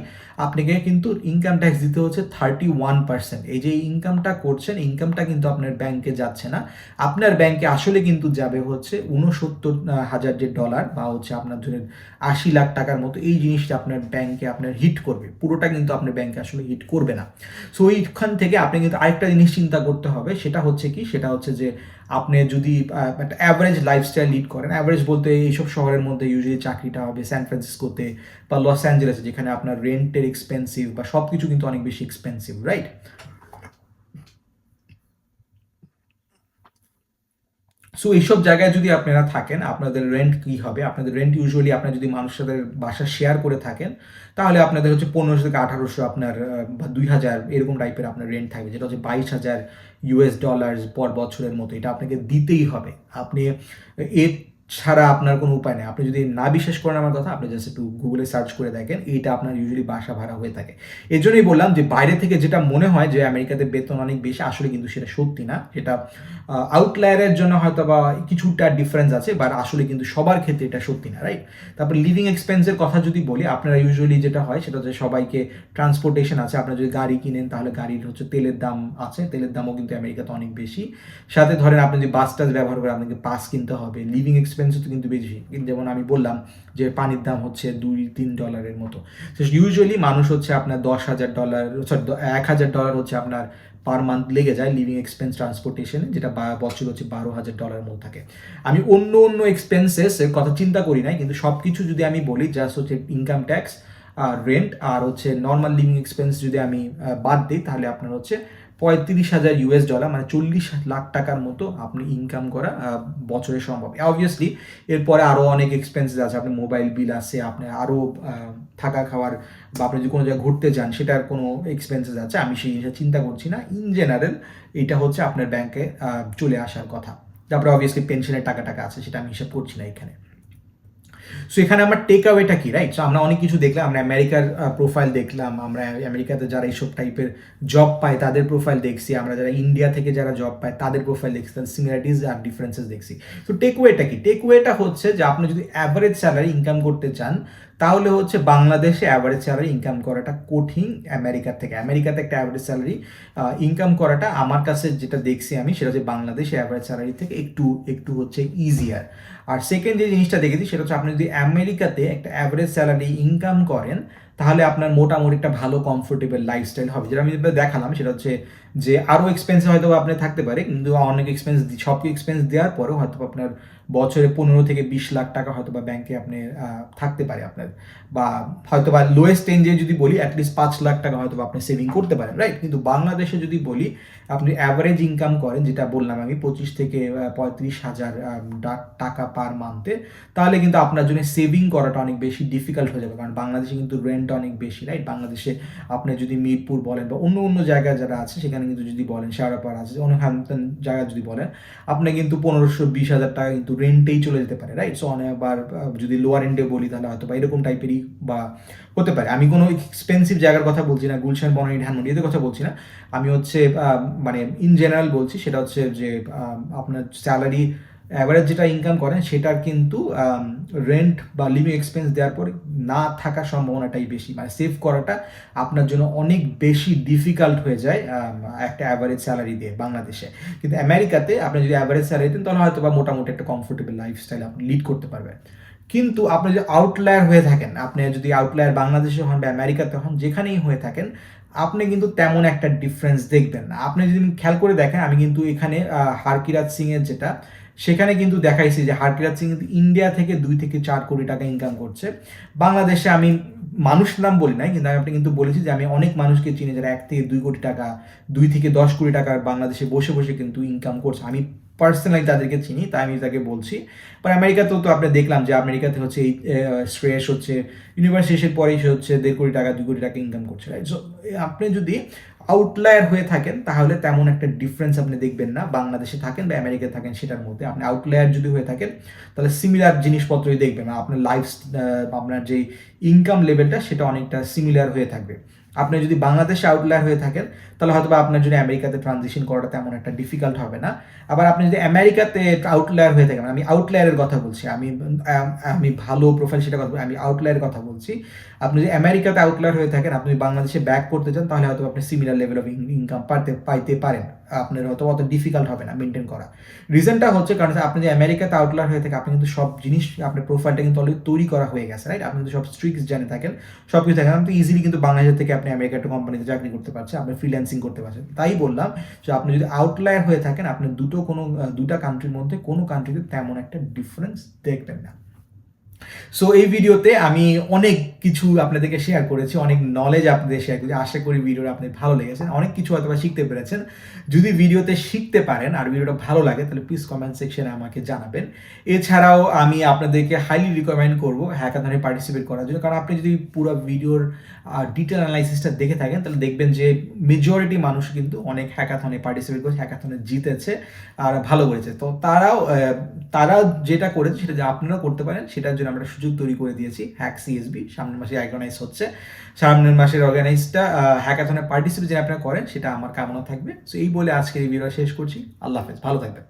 আপনাকে কিন্তু ইনকাম ট্যাক্স দিতে হচ্ছে 31%। এই যে ইনকামটা করছেন, ইনকামটা কিন্তু আপনার ব্যাংকে যাচ্ছে না, আপনার ব্যাংকে আসলে কিন্তু যাবে হচ্ছে 69,000 যে ডলার বা হচ্ছে আপনার ধরেন 80 লাখ টাকার মতো, এই জিনিসটা আপনার ব্যাংকে আপনার হিট করবে, পুরোটা কিন্তু আপনার ব্যাংকে আসলে হিট করবে না। সো এইখান থেকে আপনি কিন্তু আরেকটা জিনিস চিন্তা করতে হবে, সেটা হচ্ছে কি, সেটা হচ্ছে যে আপনি যদি একটা অ্যাভারেজ লাইফস্টাইল লিড করেন, অ্যাভারেজ বলতে এইসব শহরের মধ্যে ইউজুয়ালি চাকরিটা হবে স্যান ফ্রান্সিসকোতে বা লস অ্যাঞ্জেলেসে, যেখানে আপনার রেন্টের এক্সপেন্সিভ বা সব কিছু কিন্তু অনেক বেশি এক্সপেন্সিভ, রাইট? সো এইসব জায়গায় যদি আপনারা থাকেন, আপনাদের রেন্ট কী হবে? আপনাদের রেন্ট ইউজুয়ালি আপনার যদি মানুষের সাথে বাসা শেয়ার করে থাকেন, তাহলে আপনাদের হচ্ছে 1500 থেকে 1800 আপনার বা 2000 এরকম টাইপের আপনার রেন্ট থাকবে, যেটা হচ্ছে 22,000 ইউএস ডলার পর বছরের মতো, এটা আপনাকে দিতেই হবে। আপনি এর ছাড়া আপনার কোনো উপায় নেই। আপনি যদি না বিশ্বাস করেন আমার কথা, আপনি জাস্ট একটু গুগলে সার্চ করে দেখেন, এইটা আপনার ইউজুয়ালি বাসা ভাড়া হয়ে থাকে। এই জন্যই বললাম যে বাইরে থেকে যেটা মনে হয় যে আমেরিকাতে বেতন অনেক বেশি, আসলে কিন্তু সেটা সত্যি না। সেটা আউটলায়ারের জন্য হয়তো বা কিছুটা ডিফারেন্স আছে, বাট আসলে কিন্তু সবার ক্ষেত্রে এটা সত্যি না, রাইট? তারপর লিভিং এক্সপেন্সের কথা যদি বলি, আপনারা ইউজুয়ালি যেটা হয় সেটা হচ্ছে সবাইকে ট্রান্সপোর্টেশন আছে, আপনারা যদি গাড়ি কিনেন তাহলে গাড়ির হচ্ছে তেলের দাম আছে, তেলের দামও কিন্তু আমেরিকাতে অনেক বেশি। সাথে ধরেন আপনি যদি বাস টাস ব্যবহার করেন, আপনাকে পাস কিনতে হবে, লিভিং এক্সপেন্সও তো কিন্তু বেশি। যেমন আমি বললাম যে পানির দাম হচ্ছে $2-3 মতো। তো ইউজুয়ালি মানুষ হচ্ছে আপনার $10,000, সরি $1,000 হচ্ছে আপনার পার মান্থ লেগে যায় লিভিং এক্সপেন্স ট্রান্সপোর্টেশনে, যেটা বছর হচ্ছে $12,000 মতো থাকে। আমি অন্য অন্য এক্সপেন্সেস এর কথা চিন্তা করি নাই, কিন্তু সব কিছু যদি আমি বলি, জাস্ট হচ্ছে ইনকাম ট্যাক্স আর রেন্ট আর হচ্ছে নর্মাল লিভিং এক্সপেন্স যদি আমি বাদ দিই, তাহলে আপনার হচ্ছে $35,000 মানে 40 লাখ টাকার মতো আপনি ইনকাম করা বছরে সম্ভব। অবভিয়াসলি এরপরে আরও অনেক এক্সপেন্সেস আছে, আপনার মোবাইল বিল আছে, আপনার আরও থাকা খাওয়ার বা আপনি যদি কোনো জায়গায় ঘুরতে যান সেটার কোনো এক্সপেন্সেস আছে, আমি সেই জিনিসটা চিন্তা করছি না। ইন জেনারেল এটা হচ্ছে আপনার ব্যাংকে চলে আসার কথা। তারপরে অবভিয়াসলি পেনশনের টাকা টাকা আছে, সেটা আমি হিসাব করছি না এখানে। সো এখানে আমার টেক অ্যাওয়েটা কি, রাইট? সো আমরা অনেক কিছু দেখলাম, আমরা আমেরিকার প্রোফাইল দেখলাম, আমরা আমেরিকাতে যারা এইসব টাইপের জব পায় তাদের প্রোফাইল দেখছি, আমরা যারা ইন্ডিয়া থেকে যারা জব পায় তাদের প্রোফাইল দেখছি, তাদের সিমিলারিটিস আর ডিফারেন্সেস দেখছি। তো টেক ওয়েটা কি? টেক ওয়েটা হচ্ছে যে আপনি যদি অ্যাভারেজ স্যালারি ইনকাম করতে চান, তাহলে হচ্ছে বাংলাদেশে অ্যাভারেজ স্যালারি ইনকাম করাটা কঠিন আমেরিকার থেকে। আমেরিকাতে একটা অ্যাভারেজ স্যালারি ইনকাম করাটা আমার কাছে যেটা দেখছি আমি, সেটা হচ্ছে বাংলাদেশে অ্যাভারেজ স্যালারি থেকে একটু একটু হচ্ছে ইজিয়ার। আর সেকেন্ড যে জিনিসটা দেখেছি সেটা হচ্ছে আপনি যদি আমেরিকাতে একটা অ্যাভারেজ স্যালারি ইনকাম করেন, তাহলে আপনার মোটামুটি একটা ভালো কমফোর্টেবল লাইফস্টাইল হবে। যেটা আমি দেখালাম সেটা হচ্ছে যে আরও এক্সপেন্সিভ হয়তো আপনি থাকতে পারে, কিন্তু অনেক এক্সপেন্স, সব এক্সপেন্স দেওয়ার পরেও হয়তো আপনার বছরে 15 থেকে 20 লাখ টাকা হয়তো বা ব্যাংকে আপনি থাকতে পারে আপনার, বা হয়তো বা লোয়েস্ট রেঞ্জে যদি বলি অ্যাটলিস্ট 5 লাখ টাকা হয়তো বা আপনি সেভিং করতে পারেন, রাইট? কিন্তু বাংলাদেশে যদি বলি আপনি অ্যাভারেজ ইনকাম করেন, যেটা বললাম আমি 25 থেকে 35,000 টাকা পার মান্থে, তাহলে কিন্তু আপনার জন্য সেভিং করাটা অনেক বেশি ডিফিকাল্ট হয়ে যাবে, কারণ বাংলাদেশে কিন্তু রেন্ট অনেক বেশি, রাইট? বাংলাদেশে আপনি যদি মিরপুর বলেন বা অন্য অন্য জায়গায় যারা আছে সেখানে কিন্তু যদি বলেন, শেওড়াপাড়া আছে, অনেক হ্যাম্পটন জায়গায় যদি বলেন, আপনি কিন্তু 1500-20,000 টাকা কিন্তু রেন্টেই চলে যেতে পারে, রাইট? সো অনেকবার যদি লোয়ার এন্ডে বলি তাহলে হয়তো বা এরকম টাইপেরই বা হতে পারে। আমি কোনো এক্সপেন্সিভ জায়গার কথা বলছি না, গুলশান, বনানী, ধানমন্ডি এদের কথা বলছি না, আমি হচ্ছে মানে ইন জেনারেল বলছি। সেটা হচ্ছে যে আপনার স্যালারি অ্যাভারেজ যেটা ইনকাম করেন সেটার কিন্তু রেন্ট বা লিভিং এক্সপেন্স দেওয়ার পরে না থাকার সম্ভাবনাটাই বেশি, মানে সেভ করাটা আপনার জন্য অনেক বেশি ডিফিকাল্ট হয়ে যায় একটা অ্যাভারেজ স্যালারি দিয়ে বাংলাদেশে। কিন্তু আমেরিকাতে আপনি যদি অ্যাভারেজ স্যালারি দেন, তাহলে হয়তো বা মোটামুটি একটা কমফোর্টেবল লাইফস্টাইল আপনি লিড করতে পারবেন। কিন্তু আপনি যদি আউটলায়ার হয়ে থাকেন, আপনি যদি আউটলায়ার বাংলাদেশে হন বা আমেরিকাতে হন, যেখানেই হয়ে থাকেন, আপনি কিন্তু তেমন একটা ডিফারেন্স দেখবেন না। আপনি যদি খেয়াল করে দেখেন, আমি কিন্তু এখানে হারকিরাত সিং এর যেটা, সেখানে কিন্তু দেখাইছি যে হারকিরাত সিং কিন্তু ইন্ডিয়া থেকে 2 থেকে 4 কোটি টাকা ইনকাম করছে। বাংলাদেশে আমি মানুষ নাম বলি নাই, কিন্তু আমি আপনি কিন্তু বলেছি যে আমি অনেক মানুষকে চিনি যারা 1 থেকে 2 কোটি টাকা, 2 থেকে 10 কোটি টাকা বাংলাদেশে বসে বসে কিন্তু ইনকাম করছে। আমি পার্সোনালি তাদেরকে চিনি, তাই আমি তাকে বলছি। বাট আমেরিকাতেও তো আপনি দেখলাম যে আমেরিকাতে হচ্ছে এই শ্রেয়স হচ্ছে ইউনিভার্সিটি শেষের পরেই সে হচ্ছে 1.5 কোটি টাকা, 2 কোটি টাকা ইনকাম করছে, রাইট? সো আপনি যদি আউটলায়ার হয়ে থাকেন তাহলে তেমন একটা ডিফারেন্স আপনি দেখবেন না, বাংলাদেশে থাকেন বা আমেরিকায় থাকেন সেটার মধ্যে। আপনি আউটলায়ার যদি হয়ে থাকেন তাহলে সিমিলার জিনিসপত্রই দেখবেন, আপনার লাইফ আপনার যে ইনকাম লেভেলটা সেটা অনেকটা সিমিলার হয়ে থাকবে। আপনি যদি বাংলাদেশে আউটলায়ার হয়ে থাকেন তাহলে হয়তো আপনার জন্য আমেরিকাতে ট্রানজিশন করাটা তেমন একটা ডিফিকাল্ট হবে না। আবার আপনি যদি আমেরিকাতে আউটলায়ার হয়ে থাকেন, আমি আউটলায়ারের কথা বলছি, আমি ভালো প্রোফাইল সেটা কথা, আমি আউটলায়ারের কথা বলছি। আপনি যদি আমেরিকাতে আউটলায়ার হয়ে থাকেন, আপনি বাংলাদেশে ব্যাক করতে চান, তাহলে হয়তো আপনি সিমিলার লেভেল অফ ইনকাম পাইতে পারেন, আপনার হয়তো অত ডিফিকাল্ট হবে না মেনটেন করা। রিজনটা হচ্ছে কারণ আপনি যদি আমেরিকাতে আউটলায়ার হয়ে থাকে, আপনি কিন্তু সব জিনিস, আপনার প্রোফাইলটা কিন্তু অলরেডি তৈরি করা হয়ে গেছে, রাইট? আপনি কিন্তু সব ট্রিক্স জানে থাকেন, সব কিছু থাকেন, আপনি ইজিলি কিন্তু বাংলাদেশ থেকে আপনি আমেরিকা একটা কোম্পানিতে চাকরি করতে পারছেন, আপনি ফ্রিল্যান্সিং করতে পারছেন। তাই বললাম যে আপনি যদি আউটলায়ার হয়ে থাকেন, আপনি দুটা কান্ট্রির মধ্যে কোনো কান্ট্রিতে তেমন একটা ডিফারেন্স দেখবেন না। সো এই ভিডিওতে আমি অনেক কিছু আপনাদেরকে শেয়ার করেছি, অনেক নলেজ আপনাদের শেয়ার করেছি। আশা করি ভিডিওটা আপনাদের ভালো লেগেছে, অনেক কিছু হয়তো শিখতে পেরেছেন। যদি ভিডিওতে শিখতে পারেন আর ভিডিওটা ভালো লাগে তাহলে প্লিজ কমেন্ট সেকশনে আমাকে জানাবেন। এছাড়াও আমি আপনাদেরকে হাইলি রিকমেন্ড করবো হ্যাকাথনে পার্টিসিপেট করার জন্য, কারণ আপনি যদি পুরো ভিডিওর ডিটেল অ্যানালাইসিসটা দেখে থাকেন তাহলে দেখবেন যে মেজরিটি মানুষ কিন্তু অনেক হ্যাকাথনে পার্টিসিপেট করেছে, হ্যাকাথনে জিতেছে আর ভালো করেছে। তো তারা যেটা করেছে সেটা যে আপনারাও করতে পারেন, সেটার জন্য আমরা সুযোগ তৈরি করে দিয়েছি। হ্যাক সিএসবি সামনের মাসে অর্গানাইজ হচ্ছে, সামনের মাসের অর্গানাইজটা হ্যাকাথনে পার্টিসিপেট যেন আপনারা করেন সেটা আমার কামনা থাকবে। সো এই বলে আজকে এই ভিডিও শেষ করছি। আল্লাহ হাফেজ, ভালো থাকবেন।